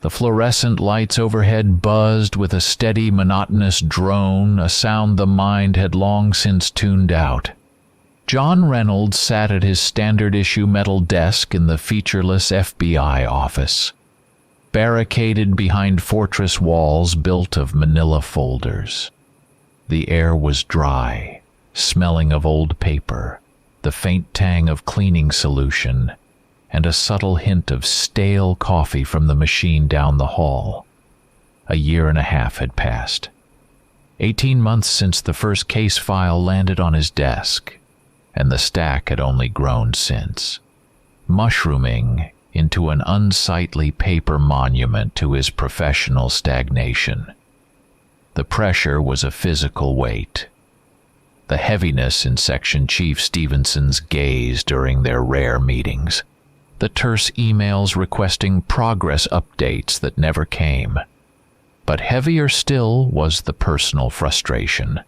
The fluorescent lights overhead buzzed with a steady, monotonous drone, a sound the mind had long since tuned out. John Reynolds sat at his standard-issue metal desk in the featureless FBI office, barricaded behind fortress walls built of manila folders. The air was dry, smelling of old paper, the faint tang of cleaning solution, and a subtle hint of stale coffee from the machine down the hall. A year and a half had passed. 18 months since the first case file landed on his desk, and the stack had only grown since, mushrooming into an unsightly paper monument to his professional stagnation. The pressure was a physical weight. The heaviness in Section Chief Stevenson's gaze during their rare meetings. The terse emails requesting progress updates that never came. But heavier still was the personal frustration,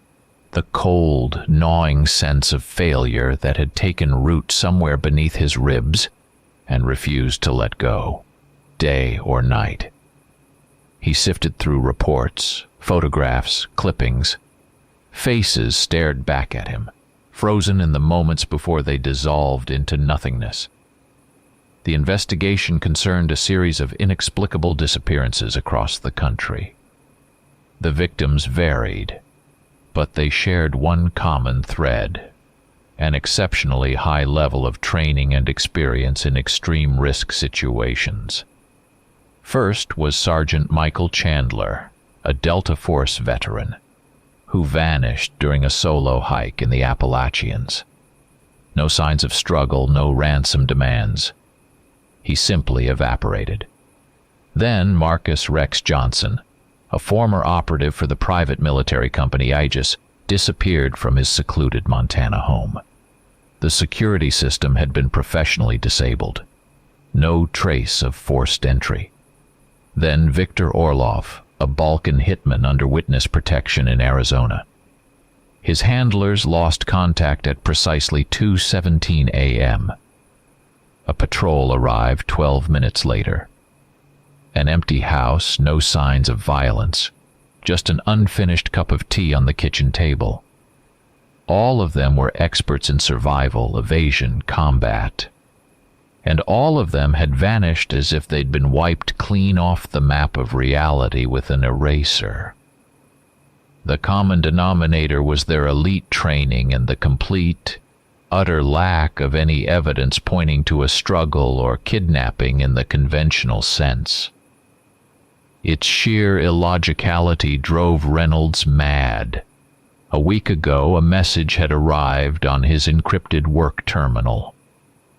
the cold, gnawing sense of failure that had taken root somewhere beneath his ribs and refused to let go, day or night. He sifted through reports, photographs, clippings. Faces stared back at him, frozen in the moments before they dissolved into nothingness. The investigation concerned a series of inexplicable disappearances across the country. The victims varied, but they shared one common thread: an exceptionally high level of training and experience in extreme risk situations. First was Sergeant Michael Chandler, a Delta Force veteran, who vanished during a solo hike in the Appalachians. No signs of struggle, no ransom demands. He simply evaporated. Then Marcus Rex Johnson, a former operative for the private military company Aegis, disappeared from his secluded Montana home. The security system had been professionally disabled. No trace of forced entry. Then Victor Orloff, a Balkan hitman under witness protection in Arizona. His handlers lost contact at precisely 2:17 a.m. A patrol arrived 12 minutes later. An empty house, no signs of violence, just an unfinished cup of tea on the kitchen table. All of them were experts in survival, evasion, combat. And all of them had vanished as if they'd been wiped clean off the map of reality with an eraser. The common denominator was their elite training and the complete, utter lack of any evidence pointing to a struggle or kidnapping in the conventional sense. Its sheer illogicality drove Reynolds mad. A week ago, a message had arrived on his encrypted work terminal.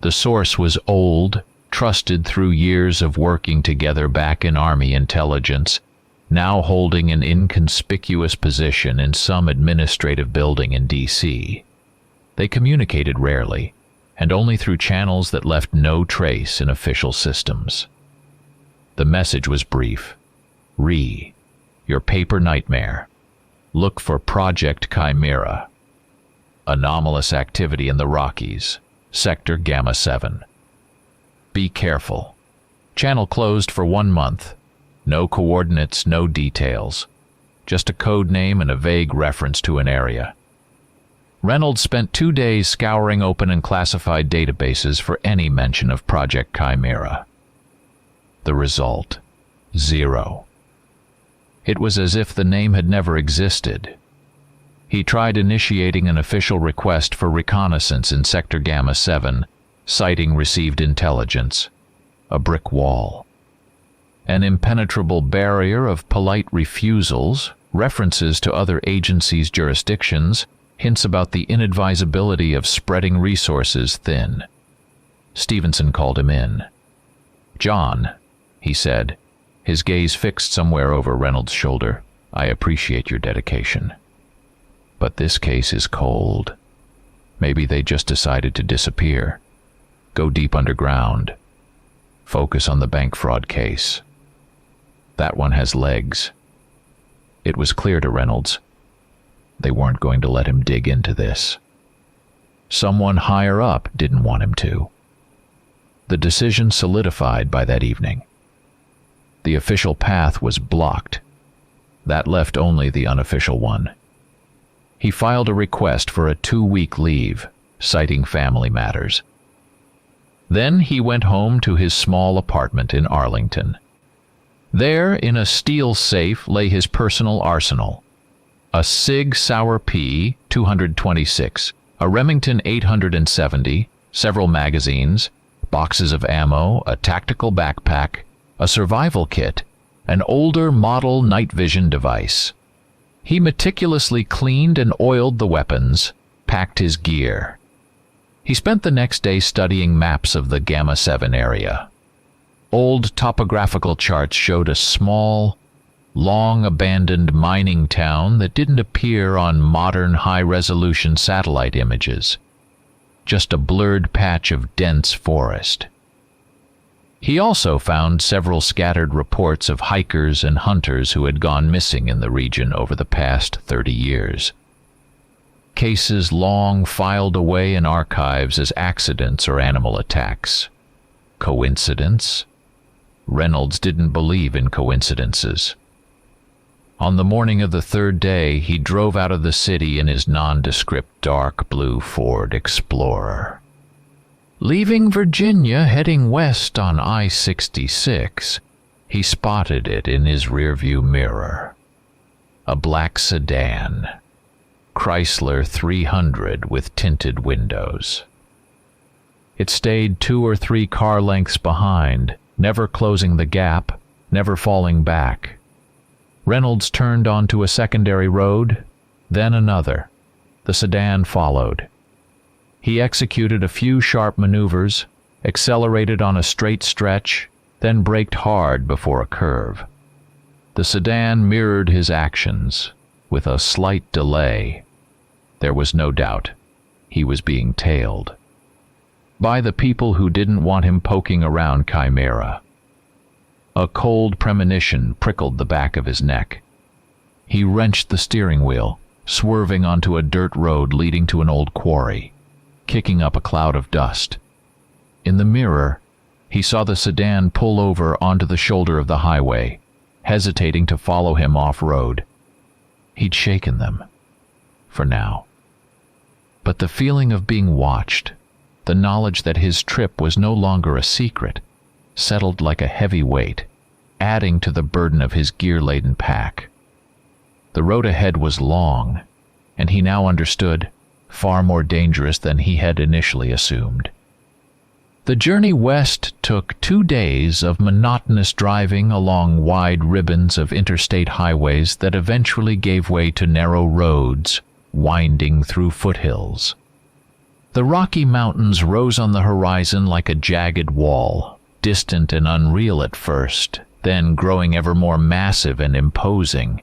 The source was old, trusted through years of working together back in Army intelligence, now holding an inconspicuous position in some administrative building in D.C. They communicated rarely, and only through channels that left no trace in official systems. The message was brief. Your paper nightmare. Look for Project Chimera. Anomalous activity in the Rockies. Sector Gamma 7. Be careful. Channel closed for 1 month. No coordinates, no details. Just a code name and a vague reference to an area. Reynolds spent 2 days scouring open and classified databases for any mention of Project Chimera. The result: 0. It was as if the name had never existed. He tried initiating an official request for reconnaissance in Sector Gamma 7, citing received intelligence. A brick wall. An impenetrable barrier of polite refusals, references to other agencies' jurisdictions, hints about the inadvisability of spreading resources thin. Stevenson called him in. "John," he said, his gaze fixed somewhere over Reynolds' shoulder, "I appreciate your dedication. But this case is cold. Maybe they just decided to disappear. Go deep underground. Focus on the bank fraud case. That one has legs." It was clear to Reynolds. They weren't going to let him dig into this. Someone higher up didn't want him to. The decision solidified by that evening. The official path was blocked. That left only the unofficial one. He filed a request for a 2-week leave, citing family matters. Then he went home to his small apartment in Arlington. There, in a steel safe, lay his personal arsenal: a Sig Sauer P 226, a Remington 870, several magazines, boxes of ammo, a tactical backpack, a survival kit, an older model night vision device. He meticulously cleaned and oiled the weapons, packed his gear. He spent the next day studying maps of the Gamma 7 area. Old topographical charts showed a small, long-abandoned mining town that didn't appear on modern high-resolution satellite images. Just a blurred patch of dense forest. He also found several scattered reports of hikers and hunters who had gone missing in the region over the past 30 years. Cases long filed away in archives as accidents or animal attacks. Coincidence? Reynolds didn't believe in coincidences. On the morning of the third day, he drove out of the city in his nondescript dark blue Ford Explorer. Leaving Virginia, heading west on I-66, he spotted it in his rearview mirror. A black sedan. Chrysler 300 with tinted windows. It stayed 2 or 3 car lengths behind, never closing the gap, never falling back. Reynolds turned onto a secondary road, then another. The sedan followed. He executed a few sharp maneuvers, accelerated on a straight stretch, then braked hard before a curve. The sedan mirrored his actions, with a slight delay. There was no doubt. He was being tailed. By the people who didn't want him poking around Chimera. A cold premonition prickled the back of his neck. He wrenched the steering wheel, swerving onto a dirt road leading to an old quarry, kicking up a cloud of dust. In the mirror, he saw the sedan pull over onto the shoulder of the highway, hesitating to follow him off-road. He'd shaken them. For now. But the feeling of being watched, the knowledge that his trip was no longer a secret, settled like a heavy weight, adding to the burden of his gear-laden pack. The road ahead was long, and he now understood, far more dangerous than he had initially assumed. The journey west took 2 days of monotonous driving along wide ribbons of interstate highways that eventually gave way to narrow roads, winding through foothills. The Rocky Mountains rose on the horizon like a jagged wall, distant and unreal at first, then growing ever more massive and imposing.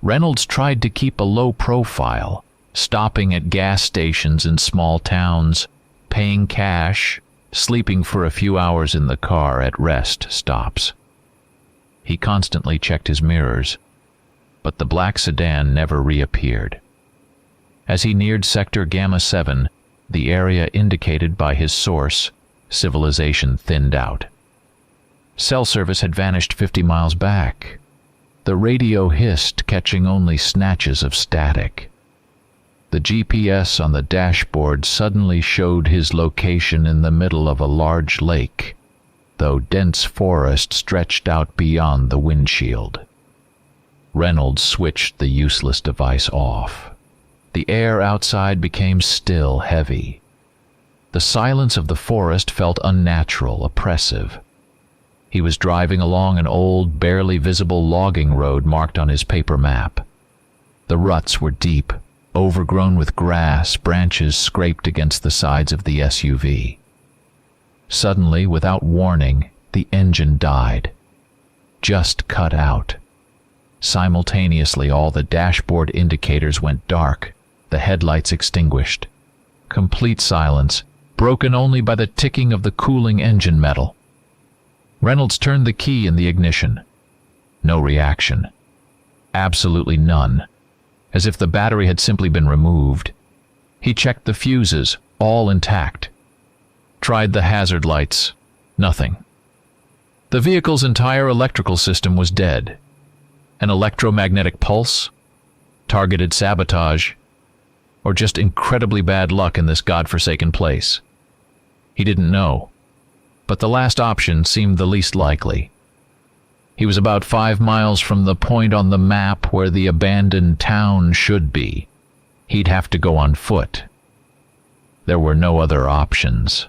Reynolds tried to keep a low profile, stopping at gas stations in small towns, paying cash, sleeping for a few hours in the car at rest stops. He constantly checked his mirrors, but the black sedan never reappeared. As he neared Sector Gamma 7, the area indicated by his source, civilization thinned out. Cell service had vanished 50 miles back. The radio hissed, catching only snatches of static. The GPS on the dashboard suddenly showed his location in the middle of a large lake, though dense forest stretched out beyond the windshield. Reynolds switched the useless device off. The air outside became still, heavy. The silence of the forest felt unnatural, oppressive. He was driving along an old, barely visible logging road marked on his paper map. The ruts were deep, overgrown with grass, branches scraped against the sides of the SUV. Suddenly, without warning, the engine died. Just cut out. Simultaneously, all the dashboard indicators went dark, the headlights extinguished. Complete silence, broken only by the ticking of the cooling engine metal. Reynolds turned the key in the ignition. No reaction. Absolutely none. As if the battery had simply been removed. He checked the fuses, all intact. Tried the hazard lights. Nothing. The vehicle's entire electrical system was dead. An electromagnetic pulse? Targeted sabotage? Or just incredibly bad luck in this godforsaken place? He didn't know, but the last option seemed the least likely. He was about 5 miles from the point on the map where the abandoned town should be. He'd have to go on foot. There were no other options.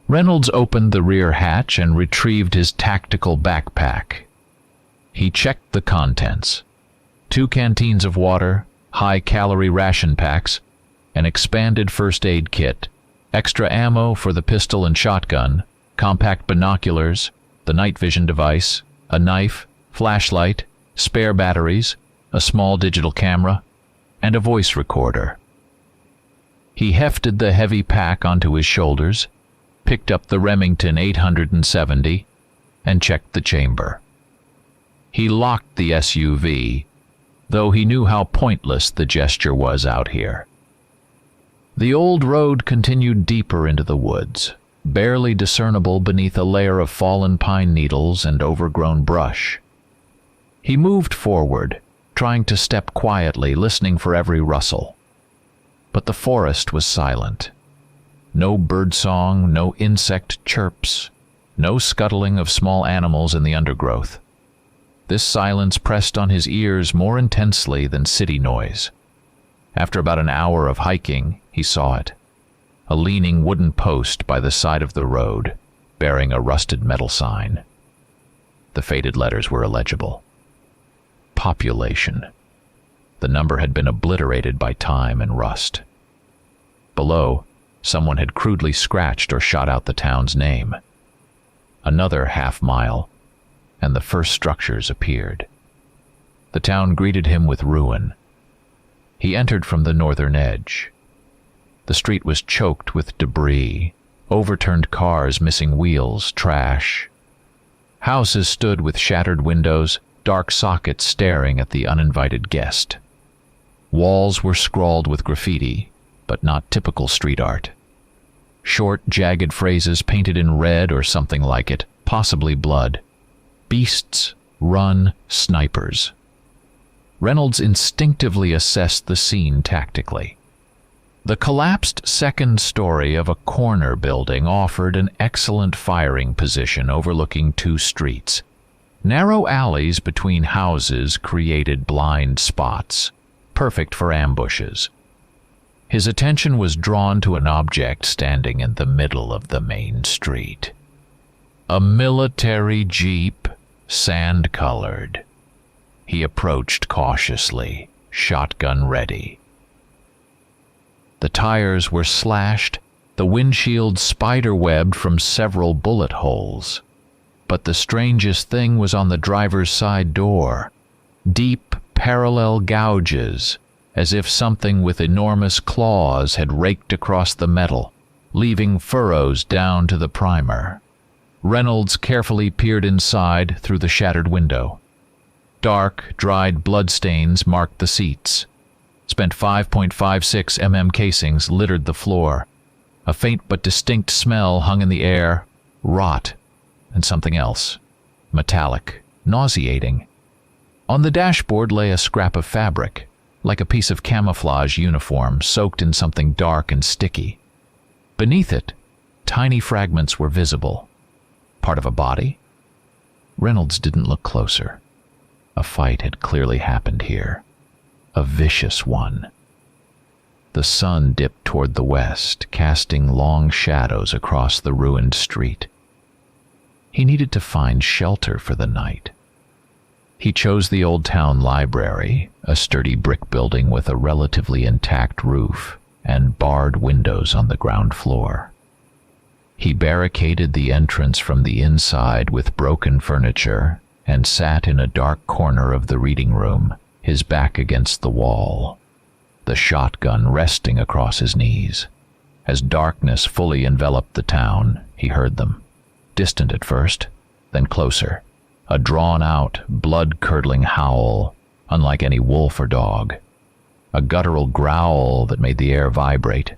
Reynolds opened the rear hatch and retrieved his tactical backpack. He checked the contents. 2 canteens of water, high-calorie ration packs, an expanded first aid kit, extra ammo for the pistol and shotgun, compact binoculars, the night vision device, a knife, flashlight, spare batteries, a small digital camera, and a voice recorder. He hefted the heavy pack onto his shoulders, picked up the Remington 870, and checked the chamber. He locked the SUV, though he knew how pointless the gesture was out here. The old road continued deeper into the woods, barely discernible beneath a layer of fallen pine needles and overgrown brush. He moved forward, trying to step quietly, listening for every rustle. But the forest was silent. No birdsong, no insect chirps, no scuttling of small animals in the undergrowth. This silence pressed on his ears more intensely than city noise. After about an hour of hiking, he saw it. A leaning wooden post by the side of the road, bearing a rusted metal sign. The faded letters were illegible. Population. The number had been obliterated by time and rust. Below, someone had crudely scratched or shot out the town's name. Another half-mile, and the first structures appeared. The town greeted him with ruin. He entered from the northern edge. The street was choked with debris, overturned cars missing wheels, trash. Houses stood with shattered windows, dark sockets staring at the uninvited guest. Walls were scrawled with graffiti, but not typical street art. Short, jagged phrases painted in red or something like it, possibly blood. Beasts, run, snipers. Reynolds instinctively assessed the scene tactically. The collapsed second story of a corner building offered an excellent firing position overlooking 2 streets. Narrow alleys between houses created blind spots, perfect for ambushes. His attention was drawn to an object standing in the middle of the main street. A military jeep, sand-colored. He approached cautiously, shotgun ready. The tires were slashed, the windshield spider-webbed from several bullet holes. But the strangest thing was on the driver's side door. Deep, parallel gouges, as if something with enormous claws had raked across the metal, leaving furrows down to the primer. Reynolds carefully peered inside through the shattered window. Dark, dried bloodstains marked the seats. Spent 5.56 mm casings littered the floor. A faint but distinct smell hung in the air, rot, and something else, metallic, nauseating. On the dashboard lay a scrap of fabric, like a piece of camouflage uniform soaked in something dark and sticky. Beneath it, tiny fragments were visible. Part of a body? Reynolds didn't look closer. A fight had clearly happened here. A vicious one. The sun dipped toward the west, casting long shadows across the ruined street. He needed to find shelter for the night. He chose the old town library, a sturdy brick building with a relatively intact roof and barred windows on the ground floor. He barricaded the entrance from the inside with broken furniture and sat in a dark corner of the reading room, his back against the wall, the shotgun resting across his knees. As darkness fully enveloped the town, he heard them. Distant at first, then closer. A drawn-out, blood-curdling howl, unlike any wolf or dog. A guttural growl that made the air vibrate.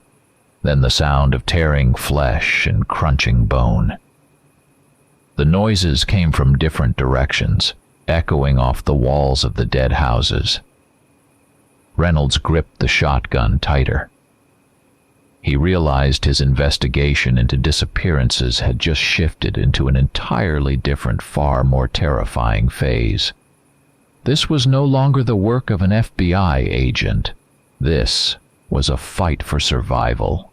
Then the sound of tearing flesh and crunching bone. The noises came from different directions, echoing off the walls of the dead houses. Reynolds gripped the shotgun tighter. He realized his investigation into disappearances had just shifted into an entirely different, far more terrifying phase. This was no longer the work of an FBI agent. This was a fight for survival.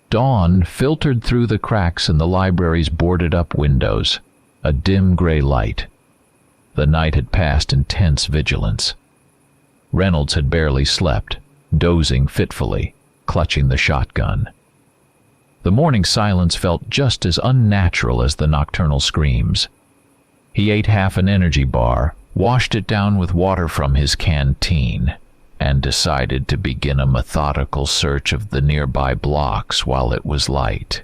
Dawn filtered through the cracks in the library's boarded-up windows, a dim gray light. The night had passed in tense vigilance. Reynolds had barely slept, dozing fitfully, clutching the shotgun. The morning silence felt just as unnatural as the nocturnal screams. He ate half an energy bar, washed it down with water from his canteen, and decided to begin a methodical search of the nearby blocks while it was light.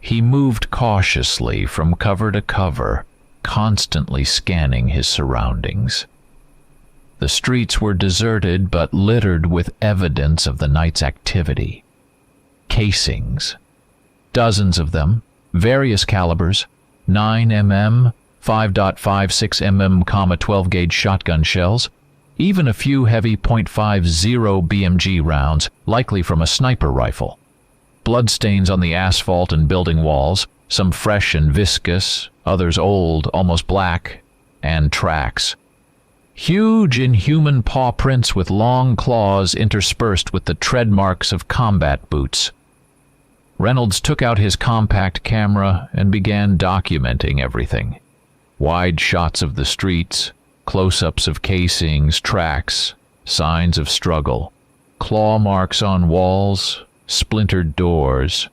He moved cautiously from cover to cover, constantly scanning his surroundings. The streets were deserted but littered with evidence of the night's activity. Casings. Dozens of them, various calibers, 9mm, 5.56 mm, 12-gauge shotgun shells, even a few heavy .50 BMG rounds, likely from a sniper rifle. Bloodstains on the asphalt and building walls, some fresh and viscous, others old, almost black, and tracks. Huge inhuman paw prints with long claws interspersed with the tread marks of combat boots. Reynolds took out his compact camera and began documenting everything. Wide shots of the streets, close-ups of casings, tracks, signs of struggle, claw marks on walls, splintered doors.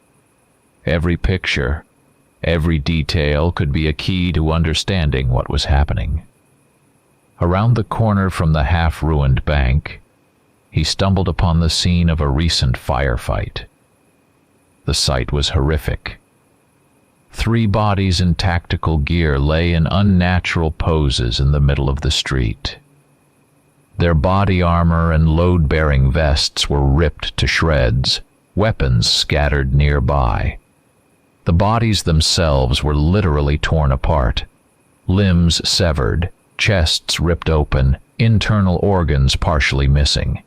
Every picture, every detail could be a key to understanding what was happening. Around the corner from the half-ruined bank, he stumbled upon the scene of a recent firefight. The sight was horrific. 3 bodies in tactical gear lay in unnatural poses in the middle of the street. Their body armor and load-bearing vests were ripped to shreds, weapons scattered nearby. The bodies themselves were literally torn apart, limbs severed, chests ripped open, internal organs partially missing.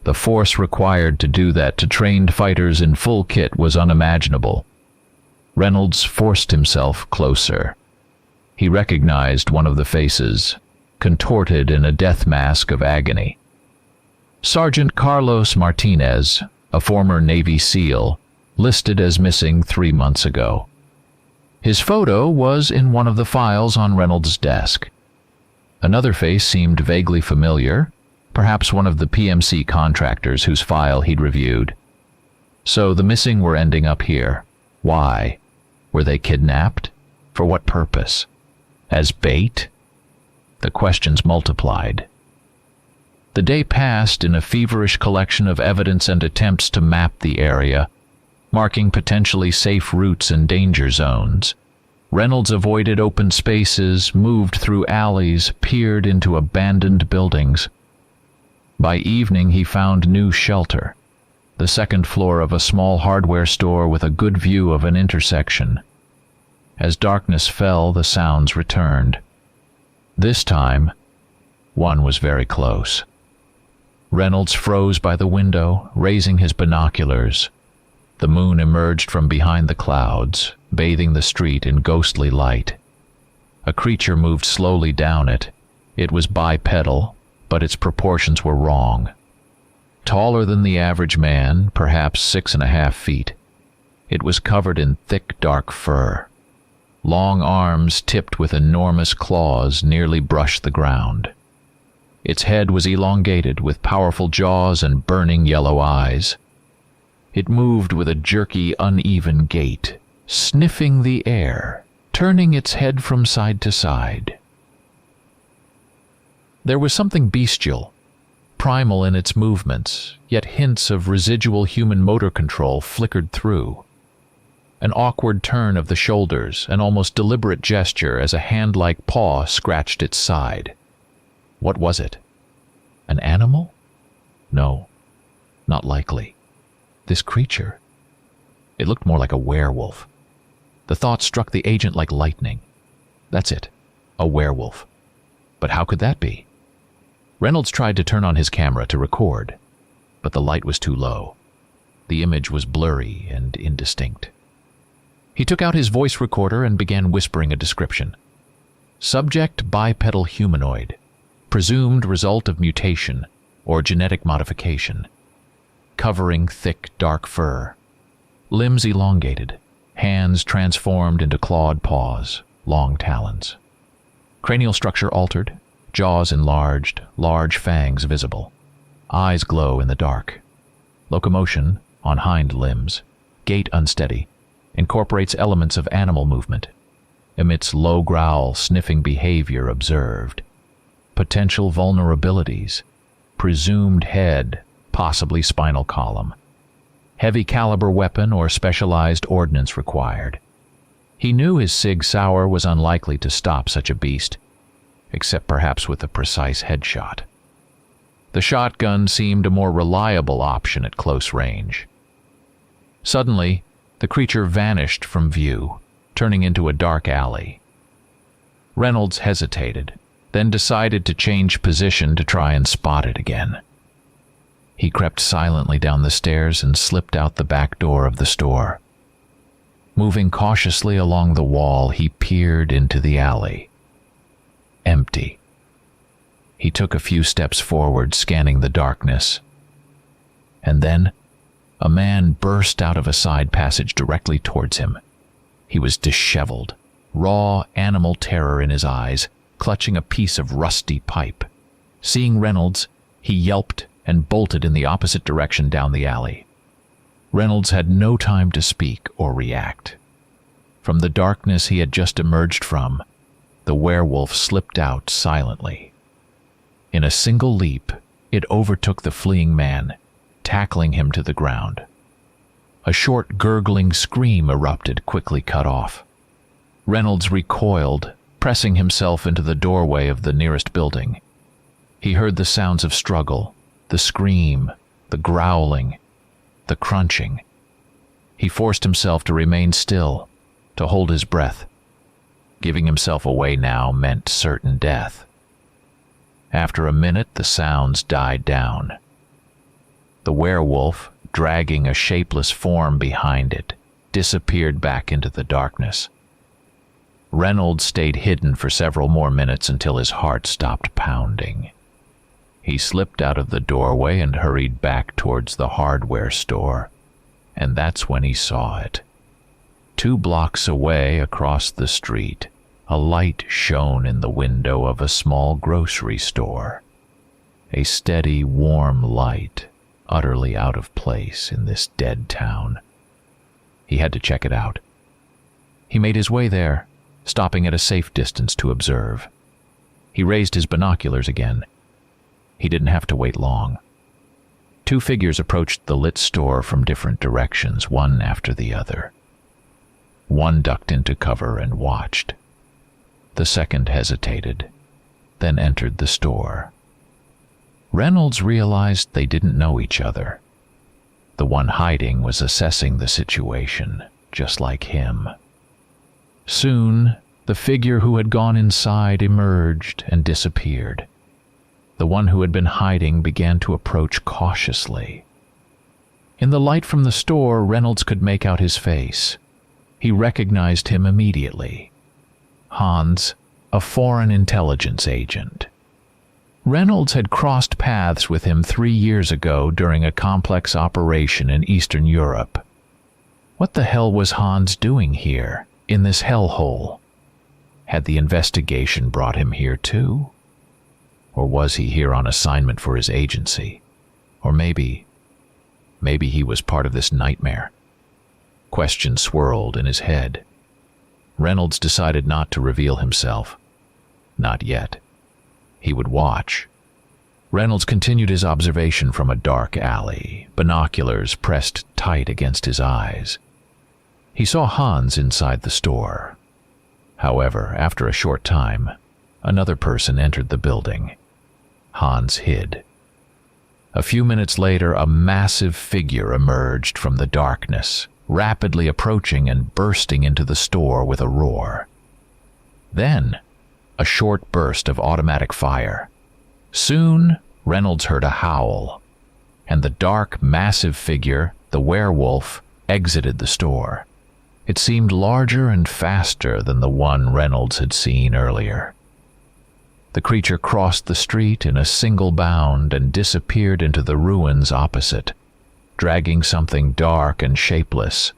The force required to do that to trained fighters in full kit was unimaginable. Reynolds forced himself closer. He recognized one of the faces, contorted in a death mask of agony. Sergeant Carlos Martinez, a former Navy SEAL, listed as missing 3 months ago. His photo was in one of the files on Reynolds' desk. Another face seemed vaguely familiar, perhaps one of the PMC contractors whose file he'd reviewed. So the missing were ending up here. Why? Were they kidnapped? For what purpose? As bait? The questions multiplied. The day passed in a feverish collection of evidence and attempts to map the area, marking potentially safe routes and danger zones. Reynolds avoided open spaces, moved through alleys, peered into abandoned buildings. By evening he found new shelter, the second floor of a small hardware store with a good view of an intersection. As darkness fell, the sounds returned. This time, one was very close. Reynolds froze by the window, raising his binoculars. The moon emerged from behind the clouds, bathing the street in ghostly light. A creature moved slowly down it. It was bipedal, but its proportions were wrong. Taller than the average man, perhaps 6.5 feet. It was covered in thick, dark fur. Long arms tipped with enormous claws nearly brushed the ground. Its head was elongated with powerful jaws and burning yellow eyes. It moved with a jerky, uneven gait, sniffing the air, turning its head from side to side. There was something bestial, primal in its movements, yet hints of residual human motor control flickered through. An awkward turn of the shoulders, an almost deliberate gesture as a hand-like paw scratched its side. What was it? An animal? No, not likely. This creature. It looked more like a werewolf. The thought struck the agent like lightning. That's it. A werewolf. But how could that be? Reynolds tried to turn on his camera to record, but the light was too low. The image was blurry and indistinct. He took out his voice recorder and began whispering a description. Subject bipedal humanoid, presumed result of mutation or genetic modification. Covering thick, dark fur. Limbs elongated, hands transformed into clawed paws, long talons. Cranial structure altered, jaws enlarged, large fangs visible. Eyes glow in the dark. Locomotion on hind limbs, gait unsteady, incorporates elements of animal movement. Emits low growl, sniffing behavior observed. Potential vulnerabilities. Presumed head, possibly spinal column. Heavy caliber weapon or specialized ordnance required. He knew his Sig Sauer was unlikely to stop such a beast, except perhaps with a precise headshot. The shotgun seemed a more reliable option at close range. Suddenly, the creature vanished from view, turning into a dark alley. Reynolds hesitated, then decided to change position to try and spot it again. He crept silently down the stairs and slipped out the back door of the store. Moving cautiously along the wall, he peered into the alley. Empty. He took a few steps forward, scanning the darkness. And then, a man burst out of a side passage directly towards him. He was disheveled, raw animal terror in his eyes, clutching a piece of rusty pipe. Seeing Reynolds, he yelped and bolted in the opposite direction down the alley. Reynolds had no time to speak or react. From the darkness he had just emerged from, the werewolf slipped out silently. In a single leap, it overtook the fleeing man, tackling him to the ground. A short gurgling scream erupted, quickly cut off. Reynolds recoiled, pressing himself into the doorway of the nearest building. He heard the sounds of struggle, the scream, the growling, the crunching. He forced himself to remain still, to hold his breath. Giving himself away now meant certain death. After a minute, the sounds died down. The werewolf, dragging a shapeless form behind it, disappeared back into the darkness. Reynolds stayed hidden for several more minutes until his heart stopped pounding. He slipped out of the doorway and hurried back towards the hardware store, and that's when he saw it. 2 blocks away across the street, a light shone in the window of a small grocery store. A steady, warm light, utterly out of place in this dead town. He had to check it out. He made his way there, stopping at a safe distance to observe. He raised his binoculars again. He didn't have to wait long. 2 figures approached the lit store from different directions, one after the other. One ducked into cover and watched. The second hesitated, then entered the store. Reynolds realized they didn't know each other. The one hiding was assessing the situation, just like him. Soon, the figure who had gone inside emerged and disappeared. The one who had been hiding began to approach cautiously. In the light from the store, Reynolds could make out his face. He recognized him immediately. Hans, a foreign intelligence agent. Reynolds had crossed paths with him 3 years ago during a complex operation in Eastern Europe. What the hell was Hans doing here, in this hellhole? Had the investigation brought him here too? Or was he here on assignment for his agency? Or maybe he was part of this nightmare. Questions swirled in his head. Reynolds decided not to reveal himself. Not yet. He would watch. Reynolds continued his observation from a dark alley, binoculars pressed tight against his eyes. He saw Hans inside the store. However, after a short time, another person entered the building. Hans hid. A few minutes later, a massive figure emerged from the darkness, rapidly approaching and bursting into the store with a roar. Then, a short burst of automatic fire. Soon, Reynolds heard a howl, and the dark, massive figure, the werewolf, exited the store. It seemed larger and faster than the one Reynolds had seen earlier. The creature crossed the street in a single bound and disappeared into the ruins opposite, dragging something dark and shapeless,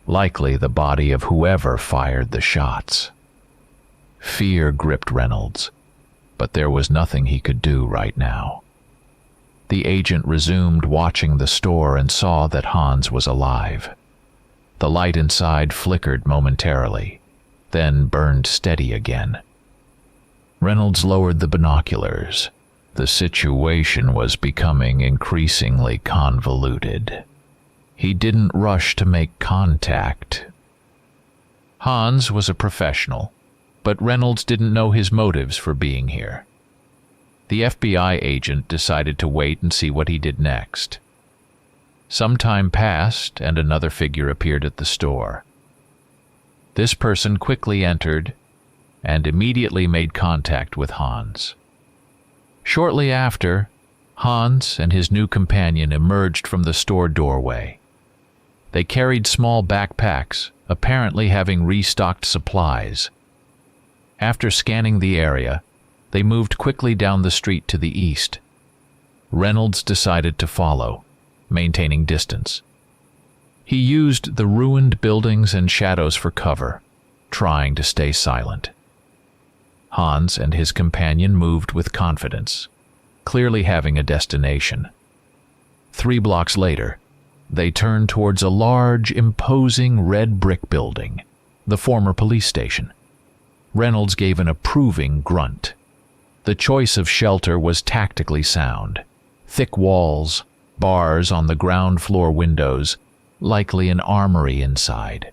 likely the body of whoever fired the shots. Fear gripped Reynolds, but there was nothing he could do right now. The agent resumed watching the store and saw that Hans was alive. The light inside flickered momentarily, then burned steady again. Reynolds lowered the binoculars. The situation was becoming increasingly convoluted. He didn't rush to make contact. Hans was a professional, but Reynolds didn't know his motives for being here. The FBI agent decided to wait and see what he did next. Some time passed, and another figure appeared at the store. This person quickly entered and immediately made contact with Hans. Shortly after, Hans and his new companion emerged from the store doorway. They carried small backpacks, apparently having restocked supplies. After scanning the area, they moved quickly down the street to the east. Reynolds decided to follow, maintaining distance. He used the ruined buildings and shadows for cover, trying to stay silent. Hans and his companion moved with confidence, clearly having a destination. 3 blocks later, they turned towards a large, imposing red brick building, the former police station. Reynolds gave an approving grunt. The choice of shelter was tactically sound. Thick walls, bars on the ground floor windows, likely an armory inside.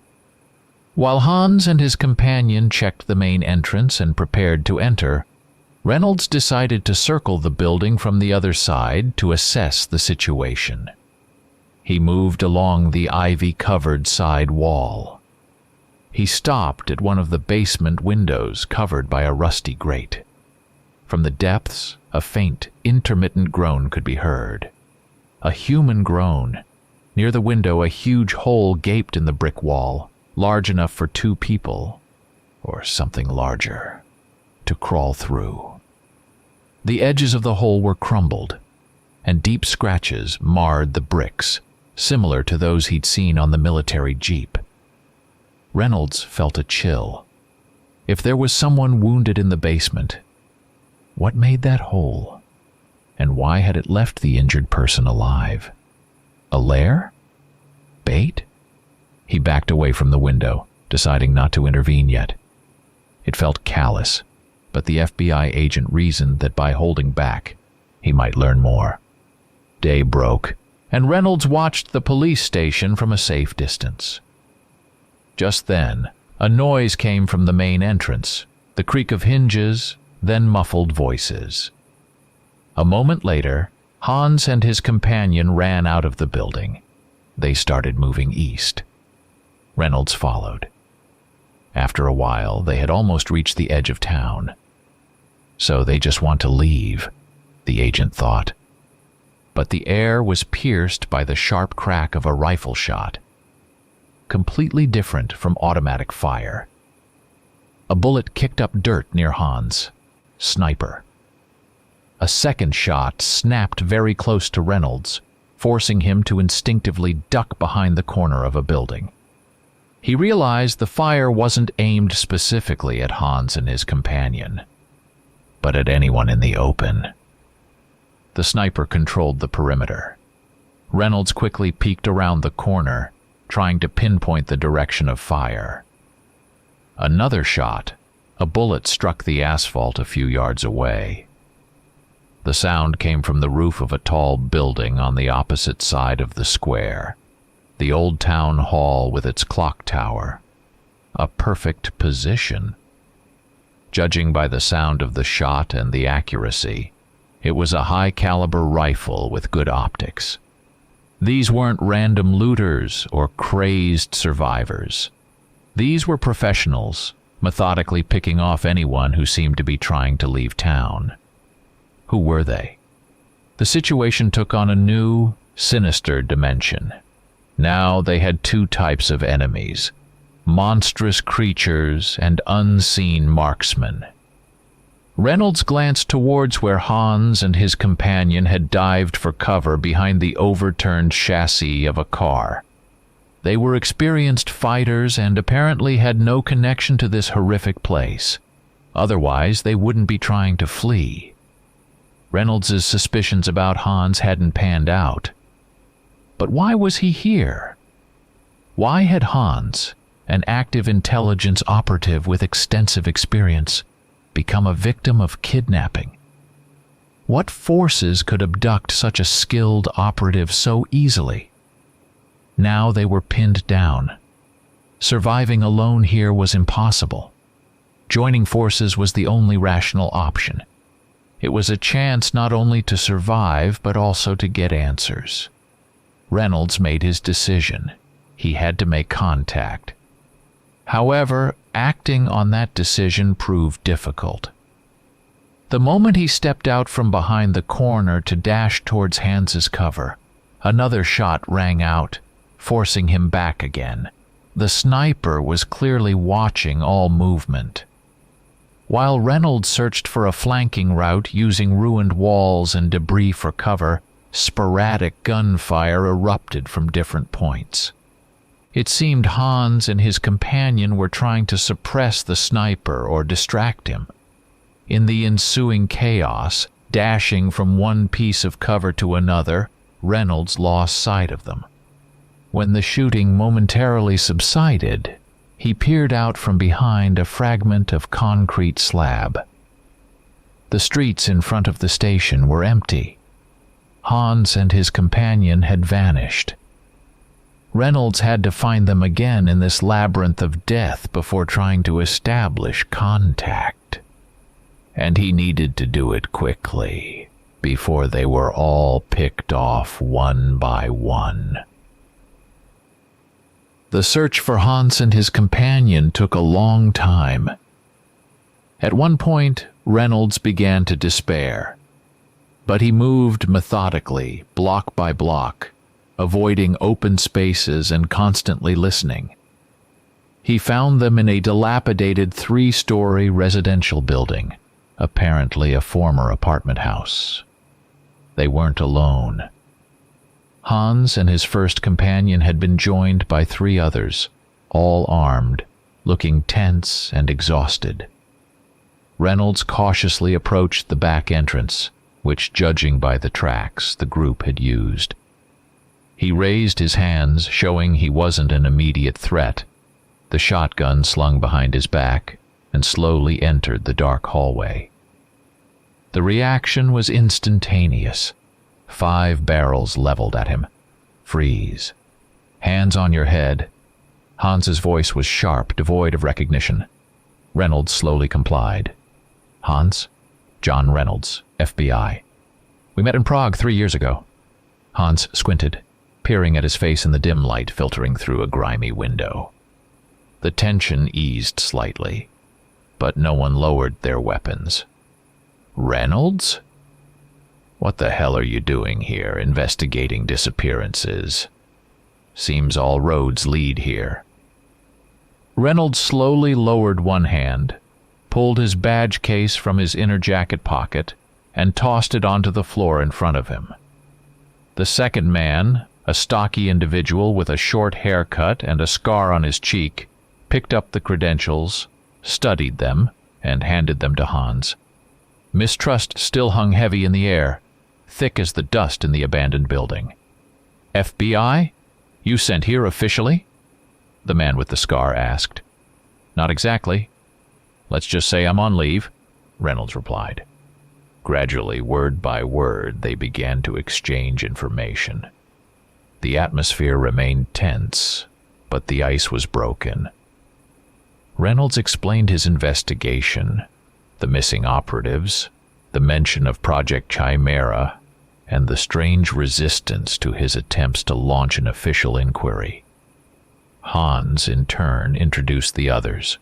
While Hans and his companion checked the main entrance and prepared to enter, Reynolds decided to circle the building from the other side to assess the situation. He moved along the ivy-covered side wall. He stopped at one of the basement windows covered by a rusty grate. From the depths, a faint, intermittent groan could be heard. A human groan. Near the window, a huge hole gaped in the brick wall, large enough for 2 people, or something larger, to crawl through. The edges of the hole were crumbled, and deep scratches marred the bricks, similar to those he'd seen on the military jeep. Reynolds felt a chill. If there was someone wounded in the basement, what made that hole? And why had it left the injured person alive? A lair? Bait? He backed away from the window, deciding not to intervene yet. It felt callous, but the FBI agent reasoned that by holding back, he might learn more. Day broke, and Reynolds watched the police station from a safe distance. Just then, a noise came from the main entrance, the creak of hinges, then muffled voices. A moment later, Hans and his companion ran out of the building. They started moving east. Reynolds followed. After a while, they had almost reached the edge of town. So they just want to leave, the agent thought. But the air was pierced by the sharp crack of a rifle shot, completely different from automatic fire. A bullet kicked up dirt near Hans. Sniper. A second shot snapped very close to Reynolds, forcing him to instinctively duck behind the corner of a building. He realized the fire wasn't aimed specifically at Hans and his companion, but at anyone in the open. The sniper controlled the perimeter. Reynolds quickly peeked around the corner, trying to pinpoint the direction of fire. Another shot. A bullet struck the asphalt a few yards away. The sound came from the roof of a tall building on the opposite side of the square, the old town hall with its clock tower. A perfect position. Judging by the sound of the shot and the accuracy, it was a high-caliber rifle with good optics. These weren't random looters or crazed survivors. These were professionals, methodically picking off anyone who seemed to be trying to leave town. Who were they? The situation took on a new, sinister dimension. Now they had two types of enemies: monstrous creatures and unseen marksmen. Reynolds glanced towards where Hans and his companion had dived for cover behind the overturned chassis of a car. They were experienced fighters and apparently had no connection to this horrific place. Otherwise, they wouldn't be trying to flee. Reynolds' suspicions about Hans hadn't panned out. But why was he here? Why had Hans, an active intelligence operative with extensive experience, become a victim of kidnapping? What forces could abduct such a skilled operative so easily? Now they were pinned down. Surviving alone here was impossible. Joining forces was the only rational option. It was a chance not only to survive, but also to get answers. Reynolds made his decision. He had to make contact. However, acting on that decision proved difficult. The moment he stepped out from behind the corner to dash towards Hans's cover, another shot rang out, forcing him back again. The sniper was clearly watching all movement. While Reynolds searched for a flanking route using ruined walls and debris for cover, sporadic gunfire erupted from different points. It seemed Hans and his companion were trying to suppress the sniper or distract him. In the ensuing chaos, dashing from one piece of cover to another, Reynolds lost sight of them. When the shooting momentarily subsided, he peered out from behind a fragment of concrete slab. The streets in front of the station were empty. Hans and his companion had vanished. Reynolds had to find them again in this labyrinth of death before trying to establish contact. And he needed to do it quickly, before they were all picked off one by one. The search for Hans and his companion took a long time. At one point, Reynolds began to despair. But he moved methodically, block by block, avoiding open spaces and constantly listening. He found them in a dilapidated 3-story residential building, apparently a former apartment house. They weren't alone. Hans and his first companion had been joined by 3 others, all armed, looking tense and exhausted. Reynolds cautiously approached the back entrance, which, judging by the tracks, the group had used. He raised his hands, showing he wasn't an immediate threat, the shotgun slung behind his back, and slowly entered the dark hallway. The reaction was instantaneous. 5 barrels leveled at him. Freeze. Hands on your head. Hans's voice was sharp, devoid of recognition. Reynolds slowly complied. Hans? John Reynolds, FBI. We met in Prague 3 years ago. Hans squinted, peering at his face in the dim light filtering through a grimy window. The tension eased slightly, but no one lowered their weapons. Reynolds? What the hell are you doing here, investigating disappearances? Seems all roads lead here. Reynolds slowly lowered one hand, pulled his badge case from his inner jacket pocket, and tossed it onto the floor in front of him. The second man, a stocky individual with a short haircut and a scar on his cheek, picked up the credentials, studied them, and handed them to Hans. Mistrust still hung heavy in the air, thick as the dust in the abandoned building. FBI? You sent here officially? The man with the scar asked. Not exactly. Let's just say I'm on leave, Reynolds replied. Gradually, word by word, they began to exchange information. The atmosphere remained tense, but the ice was broken. Reynolds explained his investigation, the missing operatives, the mention of Project Chimera, and the strange resistance to his attempts to launch an official inquiry. Hans, in turn, introduced the others: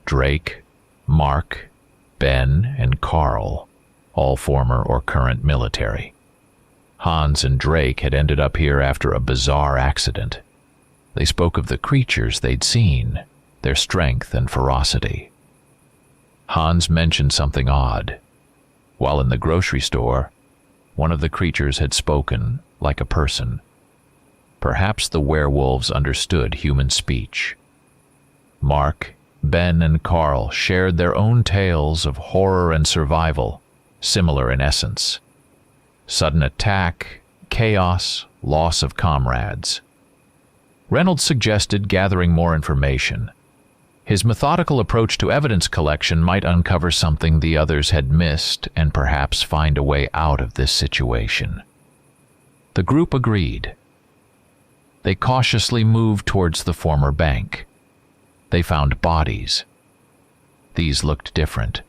Drake, Mark, Ben, and Carl, all former or current military. Hans and Drake had ended up here after a bizarre accident. They spoke of the creatures they'd seen, their strength and ferocity. Hans mentioned something odd. While in the grocery store, one of the creatures had spoken like a person. Perhaps the werewolves understood human speech. Mark, Ben, and Carl shared their own tales of horror and survival, similar in essence. Sudden attack, chaos, loss of comrades. Reynolds suggested gathering more information. His methodical approach to evidence collection might uncover something the others had missed and perhaps find a way out of this situation. The group agreed. They cautiously moved towards the former bank. They found bodies. These looked different.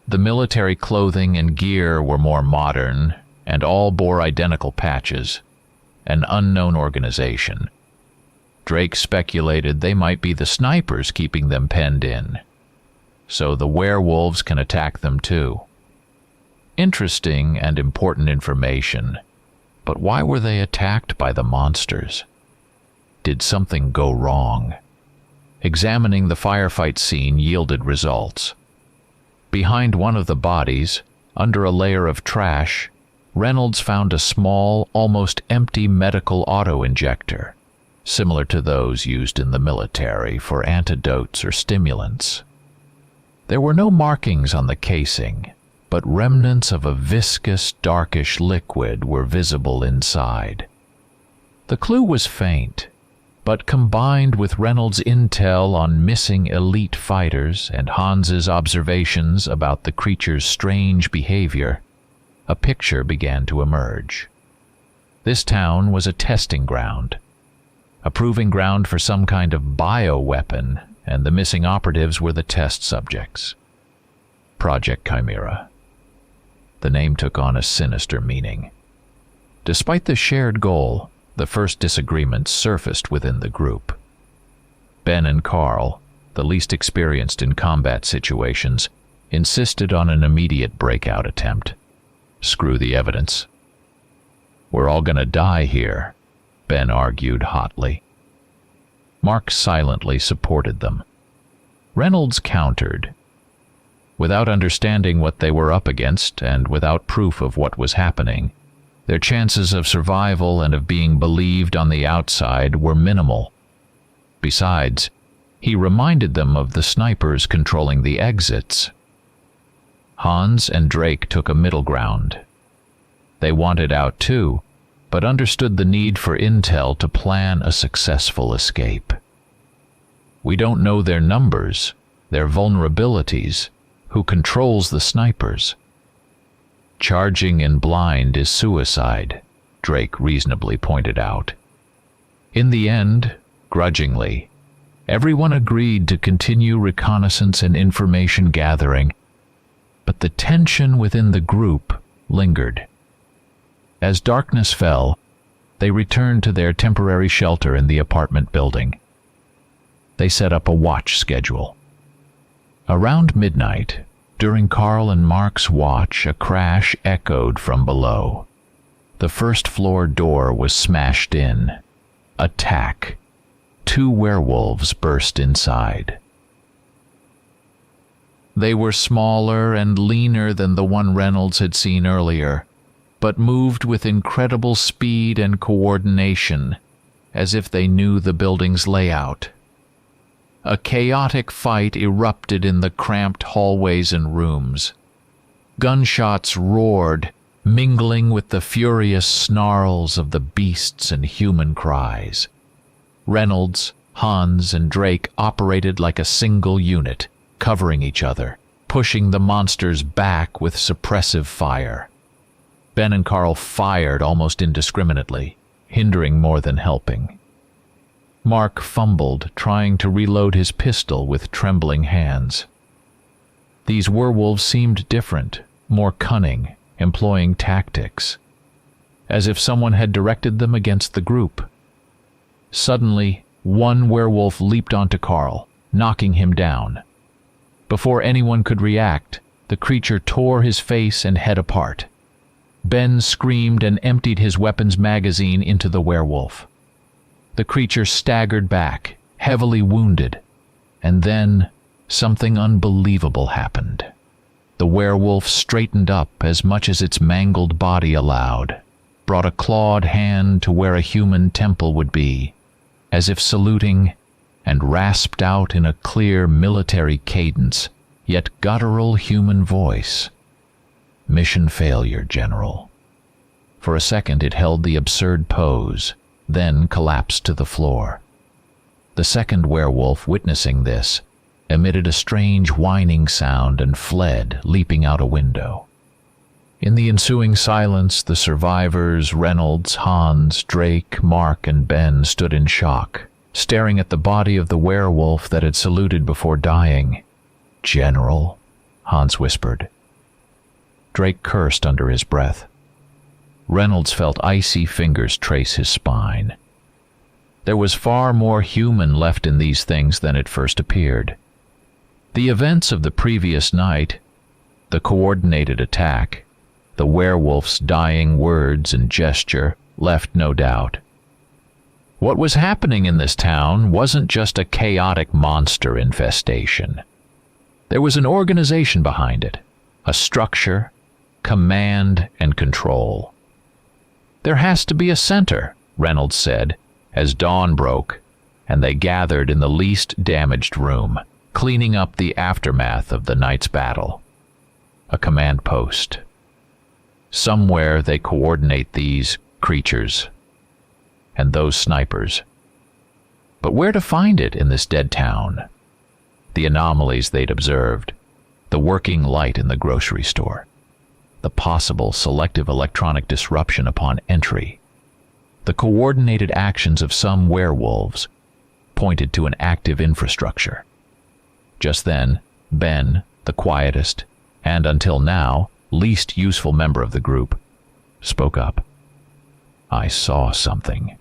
The military clothing and gear were more modern, and all bore identical patches. An unknown organization. Drake speculated they might be the snipers keeping them penned in, so the werewolves can attack them too. Interesting and important information, but why were they attacked by the monsters? Did something go wrong? Examining the firefight scene yielded results. Behind one of the bodies, under a layer of trash, Reynolds found a small, almost empty medical auto-injector, similar to those used in the military for antidotes or stimulants. There were no markings on the casing, but remnants of a viscous, darkish liquid were visible inside. The clue was faint, but combined with Reynolds' intel on missing elite fighters and Hans's observations about the creature's strange behavior, a picture began to emerge. This town was a testing ground, a proving ground for some kind of bioweapon, and the missing operatives were the test subjects. Project Chimera. The name took on a sinister meaning. Despite the shared goal, the first disagreements surfaced within the group. Ben and Carl, the least experienced in combat situations, insisted on an immediate breakout attempt. Screw the evidence. "We're all gonna die here," Ben argued hotly. Mark silently supported them. Reynolds countered. Without understanding what they were up against and without proof of what was happening, their chances of survival and of being believed on the outside were minimal. Besides, he reminded them of the snipers controlling the exits. Hans and Drake took a middle ground. They wanted out too, but understood the need for intel to plan a successful escape. "We don't know their numbers, their vulnerabilities, who controls the snipers." "Charging in blind is suicide," Drake reasonably pointed out. In the end, grudgingly, everyone agreed to continue reconnaissance and information gathering, but the tension within the group lingered. As darkness fell, they returned to their temporary shelter in the apartment building. They set up a watch schedule. Around midnight, during Carl and Mark's watch, a crash echoed from below. The first-floor door was smashed in. Attack. 2 werewolves burst inside. They were smaller and leaner than the one Reynolds had seen earlier, but moved with incredible speed and coordination, as if they knew the building's layout. A chaotic fight erupted in the cramped hallways and rooms. Gunshots roared, mingling with the furious snarls of the beasts and human cries. Reynolds, Hans, and Drake operated like a single unit, covering each other, pushing the monsters back with suppressive fire. Ben and Carl fired almost indiscriminately, hindering more than helping. Mark fumbled, trying to reload his pistol with trembling hands. These werewolves seemed different, more cunning, employing tactics, as if someone had directed them against the group. Suddenly, one werewolf leaped onto Carl, knocking him down. Before anyone could react, the creature tore his face and head apart. Ben screamed and emptied his weapon's magazine into the werewolf. The creature staggered back, heavily wounded, and then something unbelievable happened. The werewolf straightened up as much as its mangled body allowed, brought a clawed hand to where a human temple would be, as if saluting, and rasped out in a clear military cadence, yet guttural human voice. "Mission failure, General." For a second it held the absurd pose, then collapsed to the floor. The second werewolf, witnessing this, emitted a strange whining sound and fled, leaping out a window. In the ensuing silence, the survivors, Reynolds, Hans, Drake, Mark, and Ben, stood in shock, staring at the body of the werewolf that had saluted before dying. "General," Hans whispered. Drake cursed under his breath. Reynolds felt icy fingers trace his spine. There was far more human left in these things than it first appeared. The events of the previous night, the coordinated attack, the werewolf's dying words and gesture, left no doubt. What was happening in this town wasn't just a chaotic monster infestation. There was an organization behind it, a structure, command, and control. "There has to be a center," Reynolds said, as dawn broke, and they gathered in the least damaged room, cleaning up the aftermath of the night's battle. A command post. Somewhere they coordinate these creatures and those snipers. But where to find it in this dead town? The anomalies they'd observed, the working light in the grocery store, the possible selective electronic disruption upon entry, the coordinated actions of some werewolves pointed to an active infrastructure. Just then, Ben, the quietest, and until now, least useful member of the group, spoke up. "I saw something,"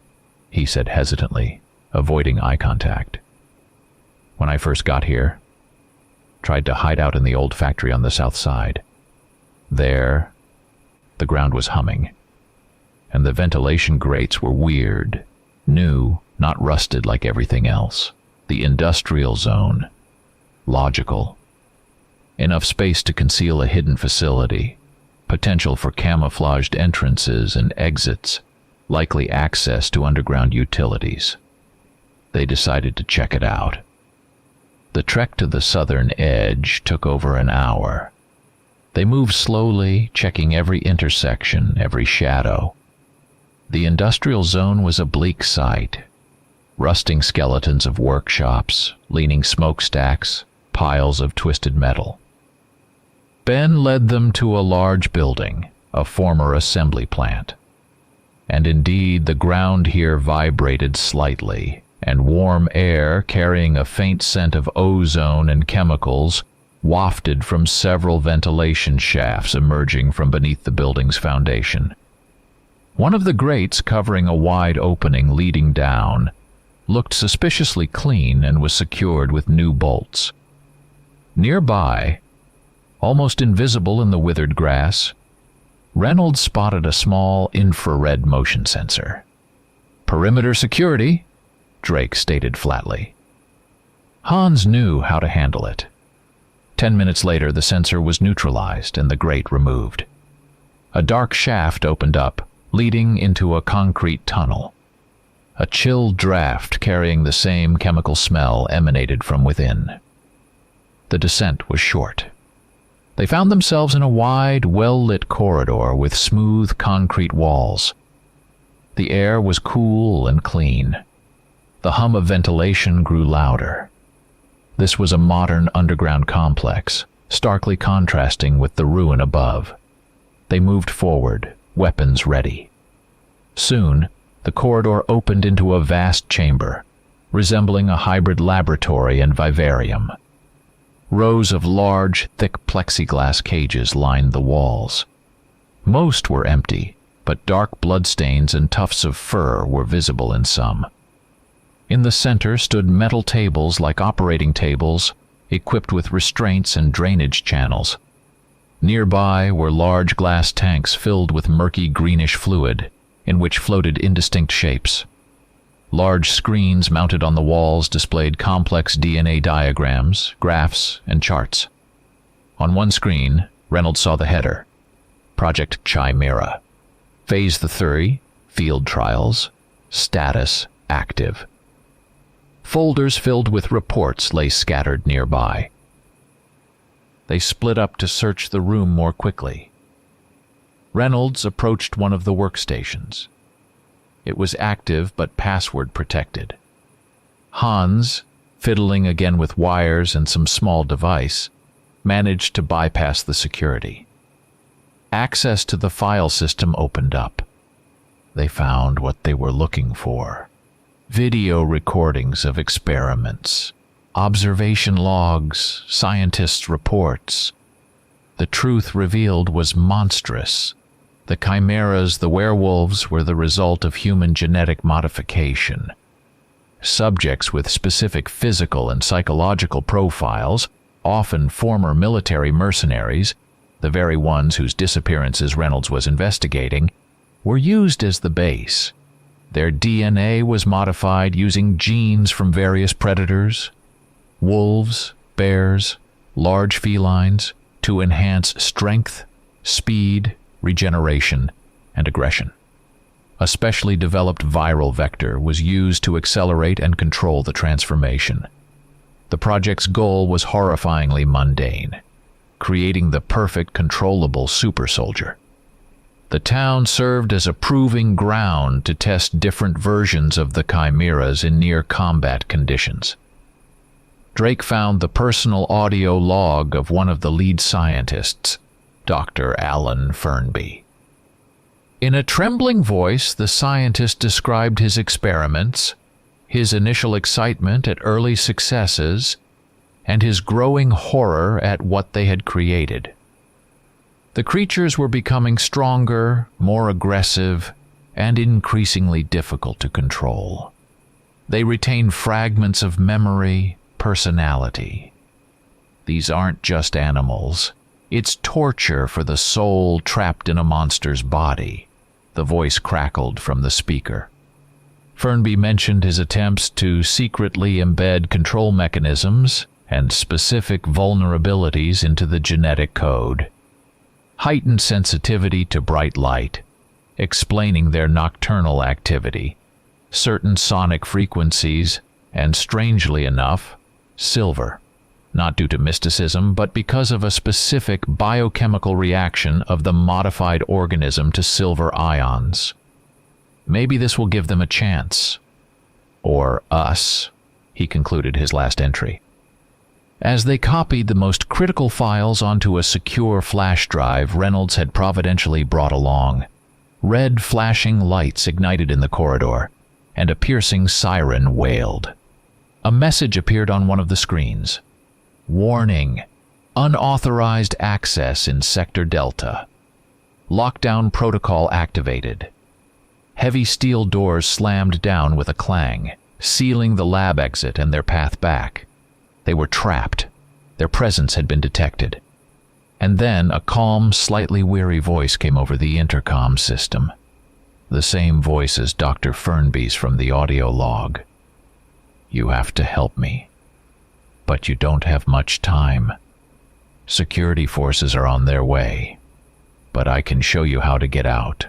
he said hesitantly, avoiding eye contact. "When I first got here, tried to hide out in the old factory on the south side. There, the ground was humming, and the ventilation grates were weird, new, not rusted like everything else. The industrial zone. Logical. Enough space to conceal a hidden facility, potential for camouflaged entrances and exits, likely access to underground utilities. They decided to check it out. The trek to the southern edge took over an hour. They moved slowly, checking every intersection, every shadow. The industrial zone was a bleak sight. Rusting skeletons of workshops, leaning smokestacks, piles of twisted metal. Ben led them to a large building, a former assembly plant. And indeed, the ground here vibrated slightly, and warm air carrying a faint scent of ozone and chemicals wafted from several ventilation shafts emerging from beneath the building's foundation. One of the grates, covering a wide opening leading down, looked suspiciously clean and was secured with new bolts. Nearby, almost invisible in the withered grass, Reynolds spotted a small infrared motion sensor. "Perimeter security," Drake stated flatly. Hans knew how to handle it. 10 minutes later, the sensor was neutralized and the grate removed. A dark shaft opened up, leading into a concrete tunnel. A chill draft carrying the same chemical smell emanated from within. The descent was short. They found themselves in a wide, well-lit corridor with smooth concrete walls. The air was cool and clean. The hum of ventilation grew louder. This was a modern underground complex, starkly contrasting with the ruin above. They moved forward, weapons ready. Soon, the corridor opened into a vast chamber, resembling a hybrid laboratory and vivarium. Rows of large, thick plexiglass cages lined the walls. Most were empty, but dark bloodstains and tufts of fur were visible in some. In the center stood metal tables like operating tables, equipped with restraints and drainage channels. Nearby were large glass tanks filled with murky greenish fluid, in which floated indistinct shapes. Large screens mounted on the walls displayed complex DNA diagrams, graphs, and charts. On one screen, Reynolds saw the header, Project Chimera. Phase 3, Field Trials, Status Active. Folders filled with reports lay scattered nearby. They split up to search the room more quickly. Reynolds approached one of the workstations. It was active but password protected. Hans, fiddling again with wires and some small device, managed to bypass the security. Access to the file system opened up. They found what they were looking for. Video recordings of experiments, observation logs, scientists' reports. The truth revealed was monstrous. The chimeras, the werewolves, were the result of human genetic modification. Subjects with specific physical and psychological profiles, often former military mercenaries, the very ones whose disappearances Reynolds was investigating, were used as the base. Their DNA was modified using genes from various predators, wolves, bears, large felines, to enhance strength, speed, regeneration, and aggression. A specially developed viral vector was used to accelerate and control the transformation. The project's goal was horrifyingly mundane, creating the perfect controllable super soldier. The town served as a proving ground to test different versions of the chimeras in near-combat conditions. Drake found the personal audio log of one of the lead scientists, Dr. Alan Fernby. In a trembling voice, the scientist described his experiments, his initial excitement at early successes, and his growing horror at what they had created. The creatures were becoming stronger, more aggressive, and increasingly difficult to control. They retained fragments of memory, personality. These aren't just animals. It's torture for the soul trapped in a monster's body, the voice crackled from the speaker. Fernby mentioned his attempts to secretly embed control mechanisms and specific vulnerabilities into the genetic code. Heightened sensitivity to bright light, explaining their nocturnal activity, certain sonic frequencies, and strangely enough, silver. Not due to mysticism, but because of a specific biochemical reaction of the modified organism to silver ions. Maybe this will give them a chance. Or us, he concluded his last entry. As they copied the most critical files onto a secure flash drive Reynolds had providentially brought along, red flashing lights ignited in the corridor, and a piercing siren wailed. A message appeared on one of the screens. Warning: unauthorized access in Sector Delta. Lockdown protocol activated. Heavy steel doors slammed down with a clang, sealing the lab exit and their path back. They were trapped. Their presence had been detected. And then a calm, slightly weary voice came over the intercom system. The same voice as Dr. Fernby's from the audio log. You have to help me. But you don't have much time. Security forces are on their way. But I can show you how to get out.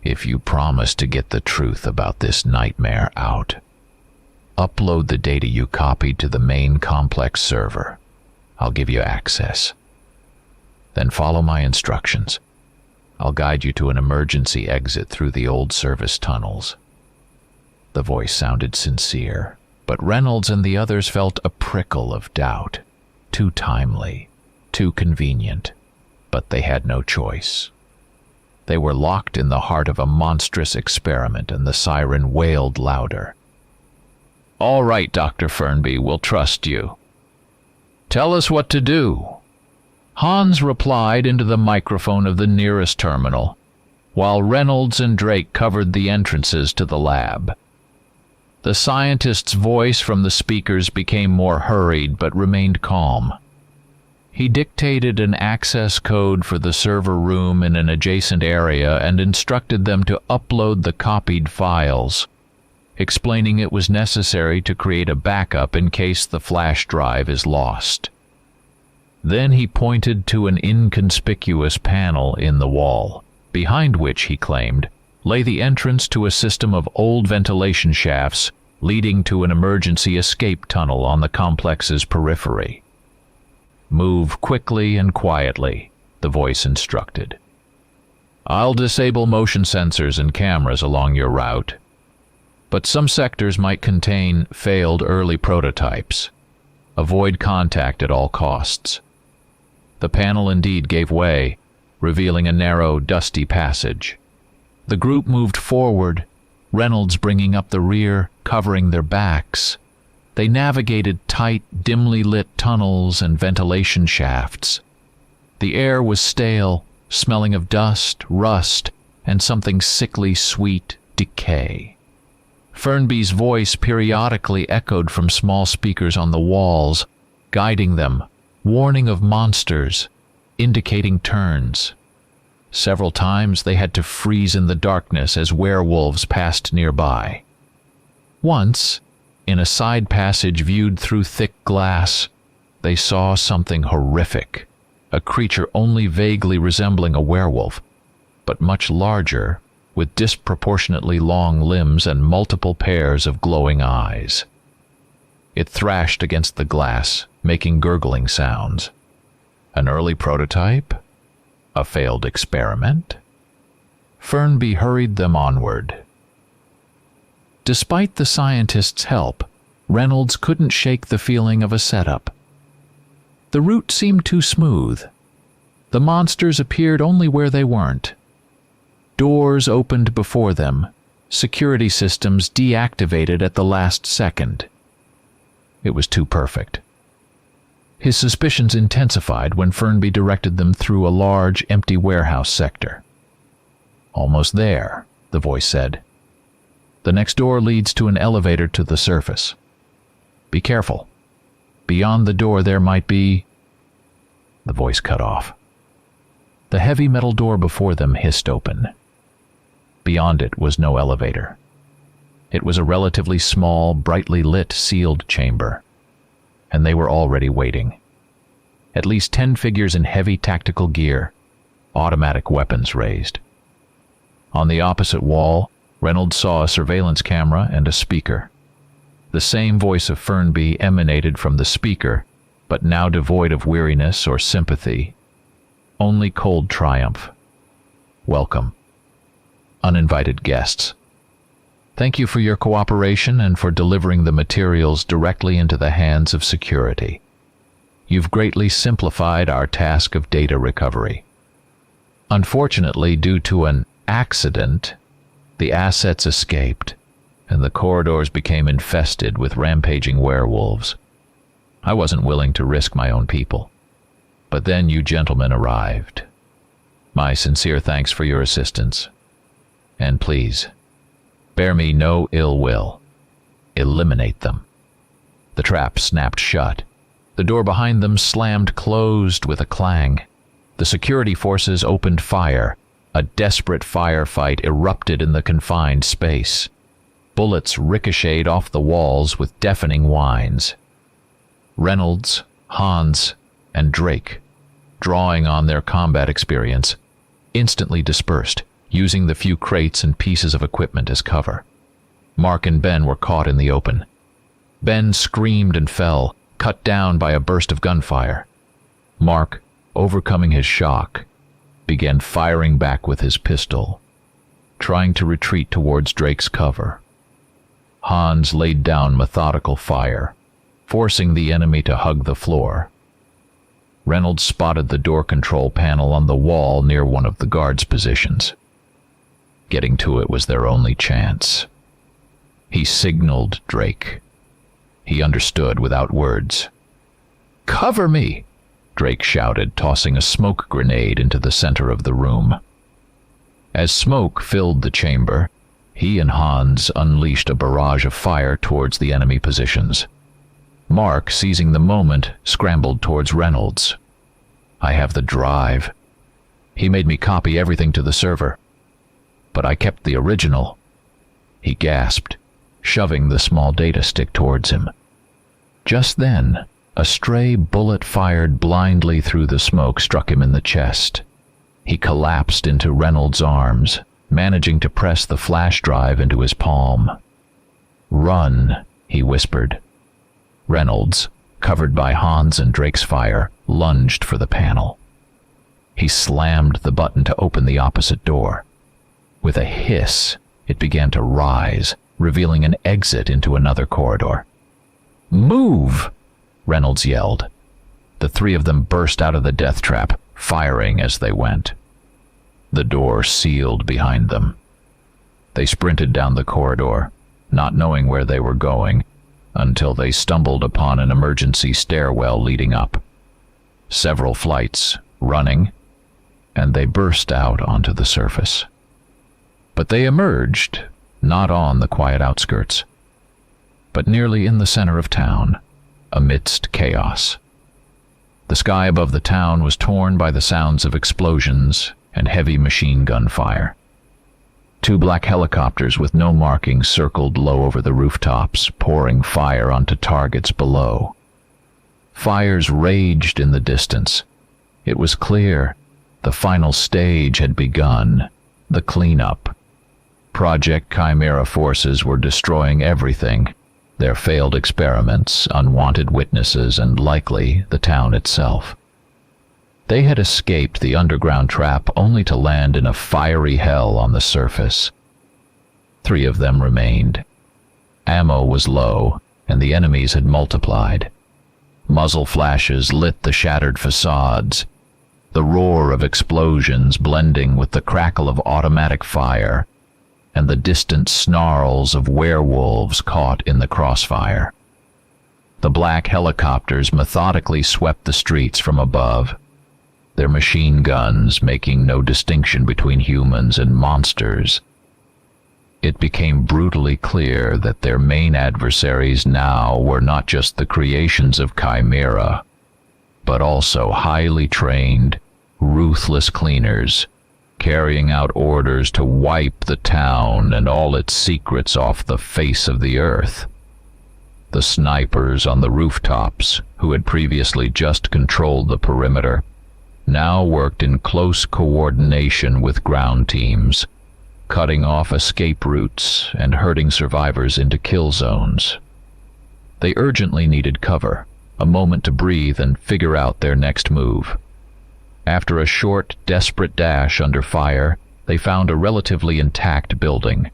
If you promise to get the truth about this nightmare out. Upload the data you copied to the main complex server. I'll give you access. Then follow my instructions. I'll guide you to an emergency exit through the old service tunnels. The voice sounded sincere, but Reynolds and the others felt a prickle of doubt. Too timely, too convenient, but they had no choice. They were locked in the heart of a monstrous experiment, and the siren wailed louder. All right, Dr. Fernby, we'll trust you. Tell us what to do. Hans replied into the microphone of the nearest terminal. while Reynolds and Drake covered the entrances to the lab. The scientist's voice from the speakers became more hurried but remained calm. He dictated an access code for the server room in an adjacent area and instructed them to upload the copied files, explaining it was necessary to create a backup in case the flash drive is lost. Then he pointed to an inconspicuous panel in the wall, behind which, he claimed, lay the entrance to a system of old ventilation shafts leading to an emergency escape tunnel on the complex's periphery. "Move quickly and quietly," the voice instructed. "I'll disable motion sensors and cameras along your route, but some sectors might contain failed early prototypes. Avoid contact at all costs." The panel indeed gave way, revealing a narrow, dusty passage. The group moved forward, Reynolds bringing up the rear, covering their backs. They navigated tight, dimly lit tunnels and ventilation shafts. The air was stale, smelling of dust, rust, and something sickly sweet, decay. Fernby's voice periodically echoed from small speakers on the walls, guiding them, warning of monsters, indicating turns. Several times they had to freeze in the darkness as werewolves passed nearby. Once, in a side passage viewed through thick glass, they saw something horrific, a creature only vaguely resembling a werewolf, but much larger, with disproportionately long limbs and multiple pairs of glowing eyes. It thrashed against the glass, making gurgling sounds. An early prototype? A failed experiment? Fernby hurried them onward. Despite the scientist's help, Reynolds couldn't shake the feeling of a setup. The route seemed too smooth. The monsters appeared only where they weren't. Doors opened before them, security systems deactivated at the last second. It was too perfect. His suspicions intensified when Fernby directed them through a large, empty warehouse sector. "Almost there," the voice said. "The next door leads to an elevator to the surface. Be careful. Beyond the door there might be—" The voice cut off. The heavy metal door before them hissed open. Beyond it was no elevator. It was a relatively small, brightly lit, sealed chamber. And they were already waiting. At least 10 figures in heavy tactical gear, automatic weapons raised. On the opposite wall, Reynolds saw a surveillance camera and a speaker. The same voice of Fernby emanated from the speaker, but now devoid of weariness or sympathy. Only cold triumph. "Welcome. Uninvited guests. Thank you for your cooperation and for delivering the materials directly into the hands of security. You've greatly simplified our task of data recovery. Unfortunately, due to an accident, the assets escaped, and the corridors became infested with rampaging werewolves. I wasn't willing to risk my own people. But then you gentlemen arrived. My sincere thanks for your assistance. And please, bear me no ill will. Eliminate them." The trap snapped shut. The door behind them slammed closed with a clang. The security forces opened fire. A desperate firefight erupted in the confined space. Bullets ricocheted off the walls with deafening whines. Reynolds, Hans, and Drake, drawing on their combat experience, instantly dispersed, using the few crates and pieces of equipment as cover. Mark and Ben were caught in the open. Ben screamed and fell, cut down by a burst of gunfire. Mark, overcoming his shock, began firing back with his pistol, trying to retreat towards Drake's cover. Hans laid down methodical fire, forcing the enemy to hug the floor. Reynolds spotted the door control panel on the wall near one of the guards' positions. Getting to it was their only chance. He signaled Drake. He understood without words. "Cover me!" Drake shouted, tossing a smoke grenade into the center of the room. As smoke filled the chamber, he and Hans unleashed a barrage of fire towards the enemy positions. Mark, seizing the moment, scrambled towards Reynolds. "I have the drive. He made me copy everything to the server. But I kept the original," he gasped, shoving the small data stick towards him. Just then, a stray bullet fired blindly through the smoke struck him in the chest. He collapsed into Reynolds' arms, managing to press the flash drive into his palm. "Run," he whispered. Reynolds, covered by Hans and Drake's fire, lunged for the panel. He slammed the button to open the opposite door. With a hiss, it began to rise, revealing an exit into another corridor. "Move!" Reynolds yelled. The three of them burst out of the death trap, firing as they went. The door sealed behind them. They sprinted down the corridor, not knowing where they were going, until they stumbled upon an emergency stairwell leading up. Several flights, running, and they burst out onto the surface. But they emerged, not on the quiet outskirts, but nearly in the center of town, amidst chaos. The sky above the town was torn by the sounds of explosions and heavy machine gun fire. Two black helicopters with no markings circled low over the rooftops, pouring fire onto targets below. Fires raged in the distance. It was clear the final stage had begun, the cleanup. Project Chimera forces were destroying everything, their failed experiments, unwanted witnesses, and likely the town itself. They had escaped the underground trap only to land in a fiery hell on the surface. 3 of them remained. Ammo was low, and the enemies had multiplied. Muzzle flashes lit the shattered facades, the roar of explosions blending with the crackle of automatic fire, and the distant snarls of werewolves caught in the crossfire. The black helicopters methodically swept the streets from above, their machine guns making no distinction between humans and monsters. It became brutally clear that their main adversaries now were not just the creations of Chimera, but also highly trained, ruthless cleaners, carrying out orders to wipe the town and all its secrets off the face of the earth. The snipers on the rooftops, who had previously just controlled the perimeter, now worked in close coordination with ground teams, cutting off escape routes and herding survivors into kill zones. They urgently needed cover, a moment to breathe and figure out their next move. After a short, desperate dash under fire, they found a relatively intact building,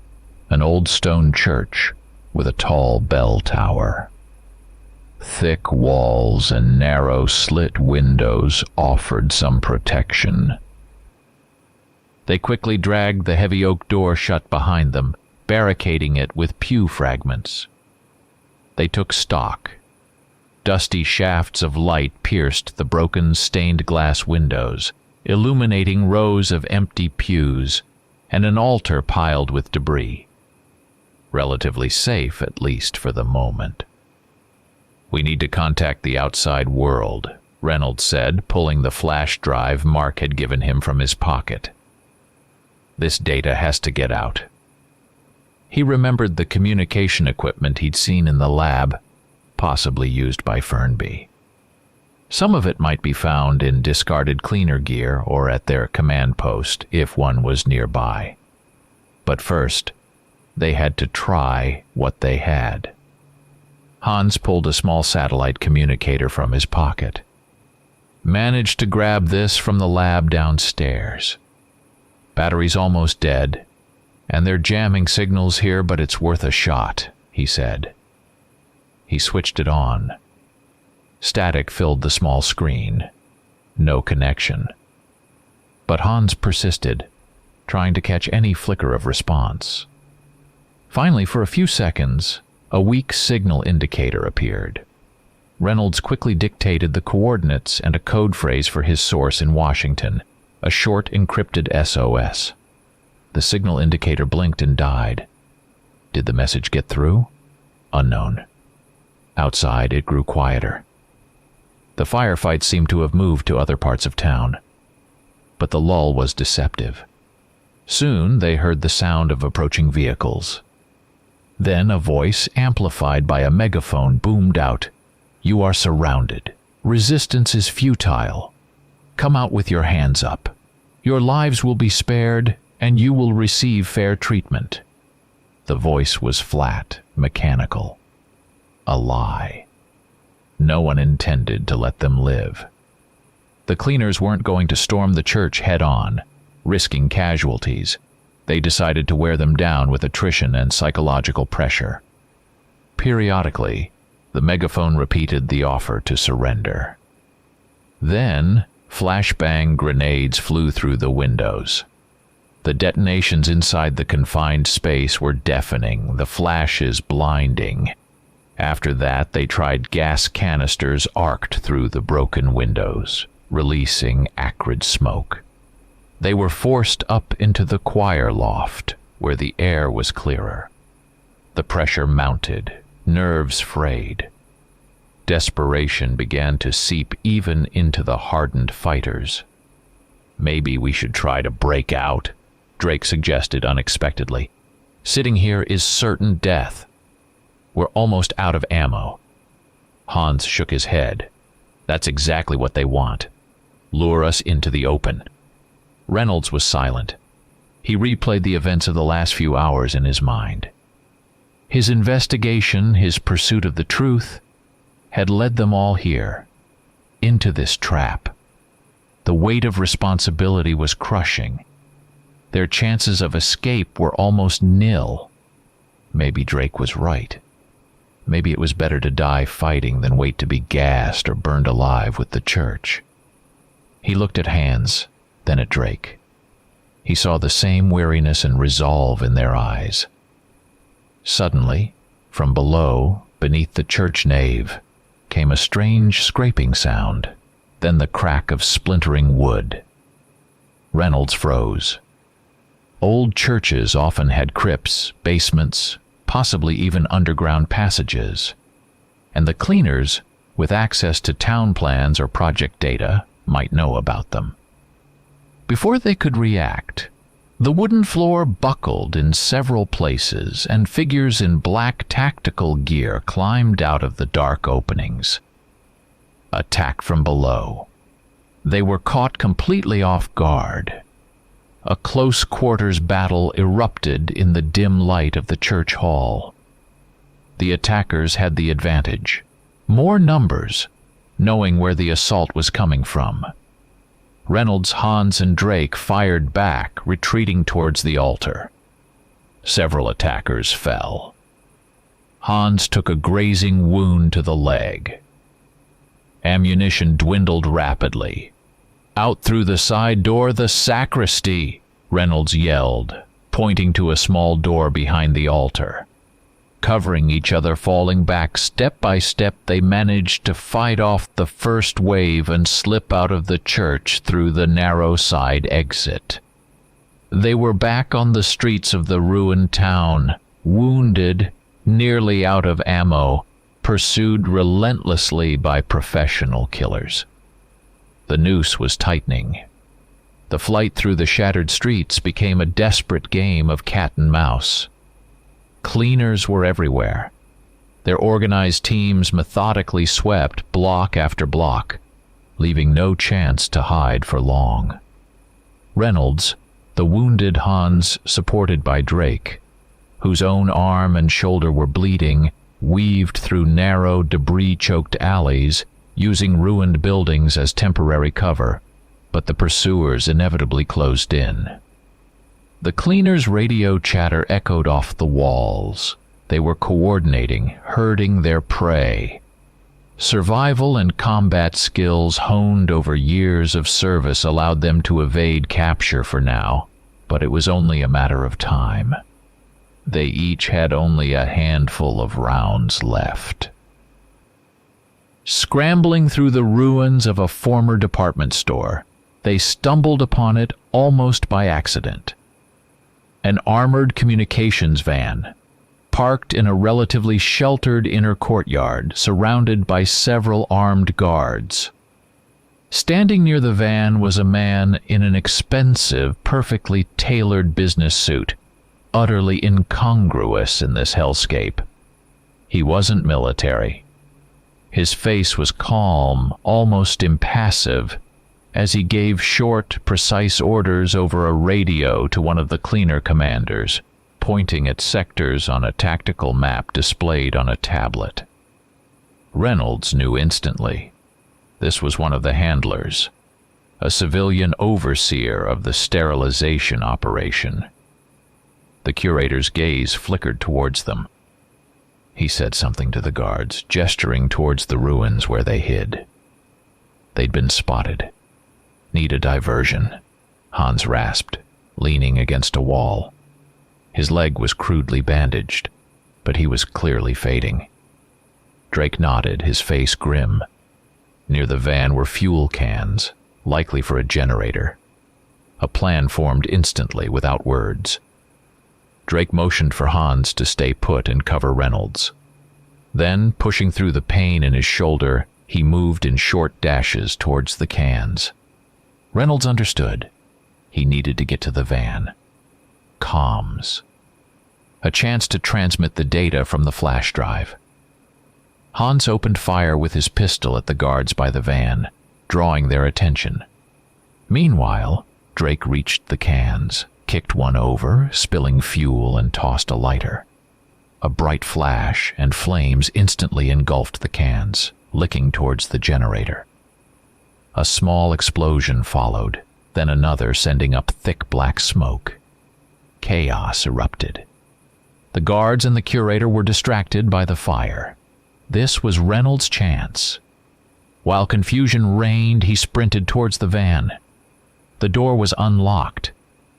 an old stone church with a tall bell tower. Thick walls and narrow slit windows offered some protection. They quickly dragged the heavy oak door shut behind them, barricading it with pew fragments. They took stock. Dusty shafts of light pierced the broken stained glass windows, illuminating rows of empty pews and an altar piled with debris. Relatively safe, at least for the moment. "We need to contact the outside world," Reynolds said, pulling the flash drive Mark had given him from his pocket. "This data has to get out." He remembered the communication equipment he'd seen in the lab, possibly used by Fernby. Some of it might be found in discarded cleaner gear or at their command post, if one was nearby. But first, they had to try what they had. Hans pulled a small satellite communicator from his pocket. "Managed to grab this from the lab downstairs. Battery's almost dead, and they're jamming signals here, but it's worth a shot," he said. He switched it on. Static filled the small screen. No connection. But Hans persisted, trying to catch any flicker of response. Finally, for a few seconds, a weak signal indicator appeared. Reynolds quickly dictated the coordinates and a code phrase for his source in Washington, a short encrypted SOS. The signal indicator blinked and died. Did the message get through? Unknown. Outside, it grew quieter. The firefight seemed to have moved to other parts of town. But the lull was deceptive. Soon they heard the sound of approaching vehicles. Then a voice, amplified by a megaphone, boomed out, "You are surrounded. Resistance is futile. Come out with your hands up. Your lives will be spared, and you will receive fair treatment." The voice was flat, mechanical. A lie. No one intended to let them live. The cleaners weren't going to storm the church head-on, risking casualties. They decided to wear them down with attrition and psychological pressure. Periodically, the megaphone repeated the offer to surrender. Then, flashbang grenades flew through the windows. The detonations inside the confined space were deafening, the flashes blinding. After that, they tried gas canisters arced through the broken windows, releasing acrid smoke. They were forced up into the choir loft, where the air was clearer. The pressure mounted, nerves frayed. Desperation began to seep even into the hardened fighters. "Maybe we should try to break out," Drake suggested unexpectedly. "Sitting here is certain death. We're almost out of ammo." Hans shook his head. "That's exactly what they want. Lure us into the open." Reynolds was silent. He replayed the events of the last few hours in his mind. His investigation, his pursuit of the truth, had led them all here, into this trap. The weight of responsibility was crushing. Their chances of escape were almost nil. Maybe Drake was right. Maybe it was better to die fighting than wait to be gassed or burned alive with the church. He looked at Hans, then at Drake. He saw the same weariness and resolve in their eyes. Suddenly, from below, beneath the church nave, came a strange scraping sound, then the crack of splintering wood. Reynolds froze. Old churches often had crypts, basements, possibly even underground passages, and the cleaners, with access to town plans or project data, might know about them. Before they could react, the wooden floor buckled in several places, and figures in black tactical gear climbed out of the dark openings. Attack from below. They were caught completely off guard. A close-quarters battle erupted in the dim light of the church hall. The attackers had the advantage. More numbers, knowing where the assault was coming from. Reynolds, Hans, and Drake fired back, retreating towards the altar. Several attackers fell. Hans took a grazing wound to the leg. Ammunition dwindled rapidly. "Out through the side door, the sacristy!" Reynolds yelled, pointing to a small door behind the altar. Covering each other, falling back step by step, they managed to fight off the first wave and slip out of the church through the narrow side exit. They were back on the streets of the ruined town, wounded, nearly out of ammo, pursued relentlessly by professional killers. The noose was tightening. The flight through the shattered streets became a desperate game of cat and mouse. Cleaners were everywhere. Their organized teams methodically swept block after block, leaving no chance to hide for long. Reynolds, the wounded Hans supported by Drake, whose own arm and shoulder were bleeding, weaved through narrow, debris-choked alleys, using ruined buildings as temporary cover, but the pursuers inevitably closed in. The cleaners' radio chatter echoed off the walls. They were coordinating, herding their prey. Survival and combat skills honed over years of service allowed them to evade capture for now, but it was only a matter of time. They each had only a handful of rounds left. Scrambling through the ruins of a former department store, they stumbled upon it almost by accident. An armored communications van, parked in a relatively sheltered inner courtyard, surrounded by several armed guards. Standing near the van was a man in an expensive, perfectly tailored business suit, utterly incongruous in this hellscape. He wasn't military. His face was calm, almost impassive, as he gave short, precise orders over a radio to one of the cleaner commanders, pointing at sectors on a tactical map displayed on a tablet. Reynolds knew instantly. This was one of the handlers, a civilian overseer of the sterilization operation. The curator's gaze flickered towards them. He said something to the guards, gesturing towards the ruins where they hid. They'd been spotted. Need a diversion, Hans rasped, leaning against a wall. His leg was crudely bandaged, but he was clearly fading. Drake nodded, his face grim. Near the van were fuel cans, likely for a generator. A plan formed instantly, without words. Drake motioned for Hans to stay put and cover Reynolds. Then, pushing through the pain in his shoulder, he moved in short dashes towards the cans. Reynolds understood. He needed to get to the van. Comms. A chance to transmit the data from the flash drive. Hans opened fire with his pistol at the guards by the van, drawing their attention. Meanwhile, Drake reached the cans, kicked one over, spilling fuel, and tossed a lighter. A bright flash and flames instantly engulfed the cans, licking towards the generator. A small explosion followed, then another, sending up thick black smoke. Chaos erupted. The guards and the curator were distracted by the fire. This was Reynolds' chance. While confusion reigned, he sprinted towards the van. The door was unlocked.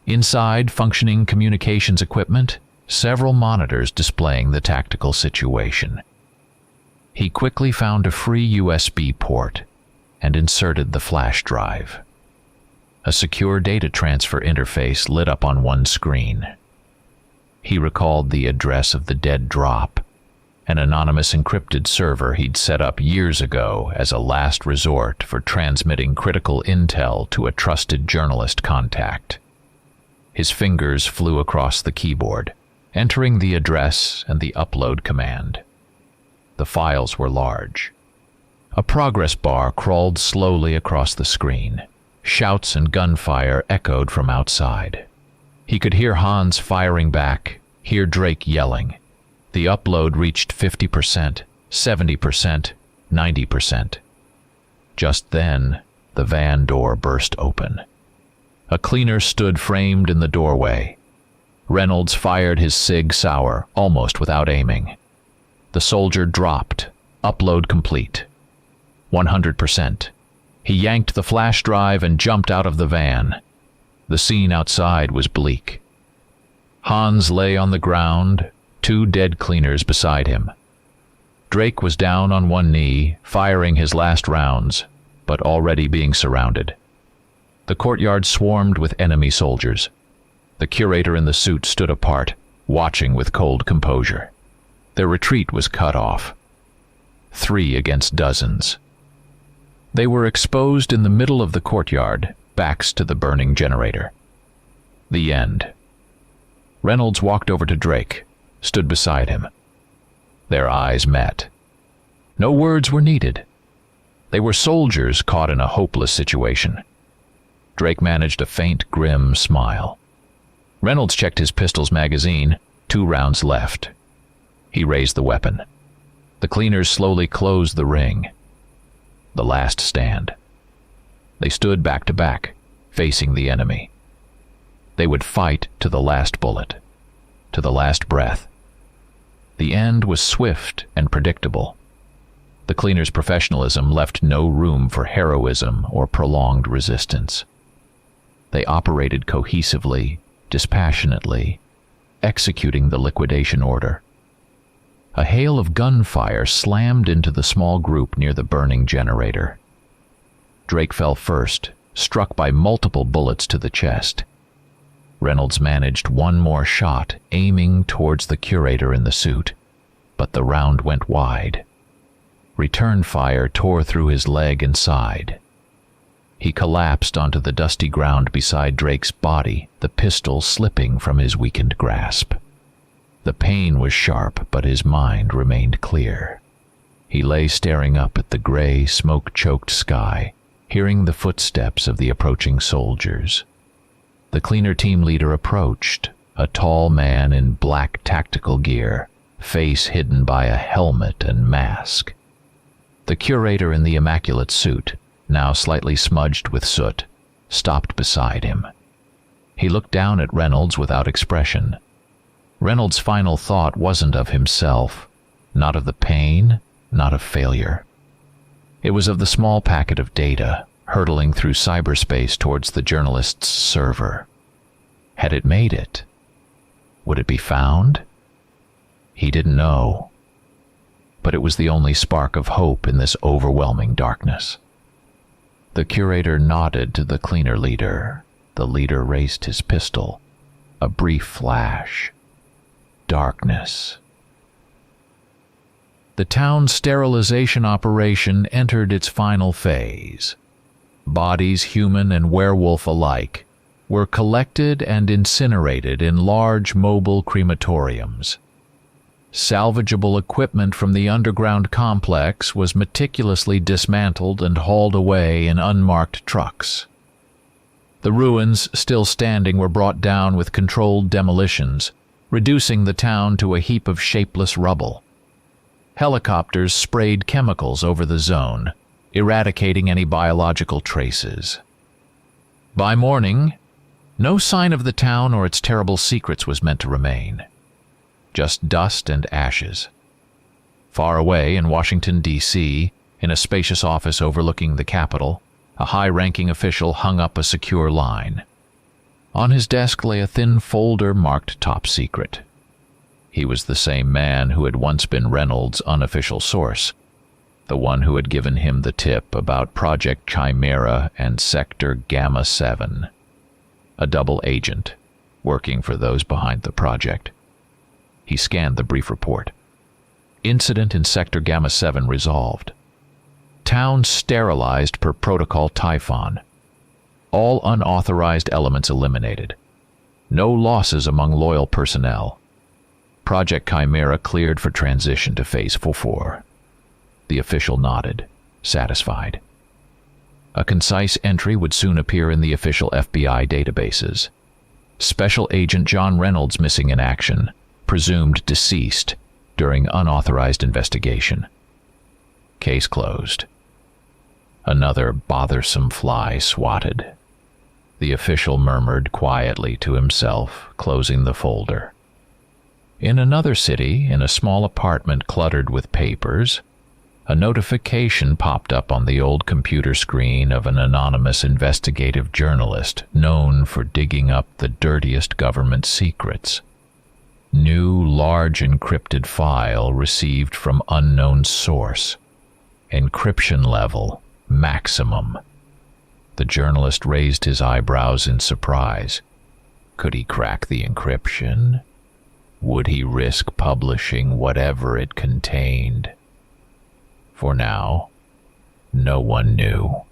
Inside, functioning communications equipment, several monitors displaying the tactical situation. He quickly found a free USB port and inserted the flash drive. A secure data transfer interface lit up on one screen. He recalled the address of the dead drop, an anonymous encrypted server he'd set up years ago as a last resort for transmitting critical intel to a trusted journalist contact. His fingers flew across the keyboard, entering the address and the upload command. The files were large. A progress bar crawled slowly across the screen. Shouts and gunfire echoed from outside. He could hear Hans firing back, hear Drake yelling. The upload reached 50%, 70%, 90%. Just then, the van door burst open. A cleaner stood framed in the doorway. Reynolds fired his Sig Sauer, almost without aiming. The soldier dropped, upload complete. 100%. He yanked the flash drive and jumped out of the van. The scene outside was bleak. Hans lay on the ground, 2 dead cleaners beside him. Drake was down on one knee, firing his last rounds, but already being surrounded. The courtyard swarmed with enemy soldiers. The curator in the suit stood apart, watching with cold composure. Their retreat was cut off. 3 against dozens. They were exposed in the middle of the courtyard, backs to the burning generator. The end. Reynolds walked over to Drake, stood beside him. Their eyes met. No words were needed. They were soldiers caught in a hopeless situation. Drake managed a faint, grim smile. Reynolds checked his pistol's magazine, 2 rounds left. He raised the weapon. The cleaners slowly closed the ring. The last stand. They stood back to back, facing the enemy. They would fight to the last bullet, to the last breath. The end was swift and predictable. The cleaners' professionalism left no room for heroism or prolonged resistance. They operated cohesively, dispassionately, executing the liquidation order. A hail of gunfire slammed into the small group near the burning generator. Drake fell first, struck by multiple bullets to the chest. Reynolds managed one more shot, aiming towards the curator in the suit, but the round went wide. Return fire tore through his leg and side. He collapsed onto the dusty ground beside Drake's body, the pistol slipping from his weakened grasp. The pain was sharp, but his mind remained clear. He lay staring up at the gray, smoke-choked sky, hearing the footsteps of the approaching soldiers. The cleaner team leader approached, a tall man in black tactical gear, face hidden by a helmet and mask. The curator in the immaculate suit, now slightly smudged with soot, stopped beside him. He looked down at Reynolds without expression. Reynolds' final thought wasn't of himself, not of the pain, not of failure. It was of the small packet of data hurtling through cyberspace towards the journalist's server. Had it made it? Would it be found? He didn't know. But it was the only spark of hope in this overwhelming darkness. The curator nodded to the cleaner leader. The leader raised his pistol. A brief flash. Darkness. The town's sterilization operation entered its final phase. Bodies, human and werewolf alike, were collected and incinerated in large mobile crematoriums. Salvageable equipment from the underground complex was meticulously dismantled and hauled away in unmarked trucks. The ruins still standing were brought down with controlled demolitions, reducing the town to a heap of shapeless rubble. Helicopters sprayed chemicals over the zone, eradicating any biological traces. By morning, no sign of the town or its terrible secrets was meant to remain. Just dust and ashes. Far away in Washington, D.C., in a spacious office overlooking the Capitol, a high-ranking official hung up a secure line. On his desk lay a thin folder marked Top Secret. He was the same man who had once been Reynolds' unofficial source, the one who had given him the tip about Project Chimera and Sector Gamma 7. A double agent, working for those behind the project. He scanned the brief report. Incident in Sector Gamma 7 resolved. Town sterilized per Protocol Typhon. All unauthorized elements eliminated. No losses among loyal personnel. Project Chimera cleared for transition to Phase 4. The official nodded, satisfied. A concise entry would soon appear in the official FBI databases. Special Agent John Reynolds missing in action, presumed deceased during unauthorized investigation. Case closed. Another bothersome fly swatted. The official murmured quietly to himself, closing the folder. In another city, in a small apartment cluttered with papers, a notification popped up on the old computer screen of an anonymous investigative journalist known for digging up the dirtiest government secrets. New, large encrypted file received from unknown source. Encryption level maximum. The journalist raised his eyebrows in surprise. Could he crack the encryption? Would he risk publishing whatever it contained? For now, no one knew.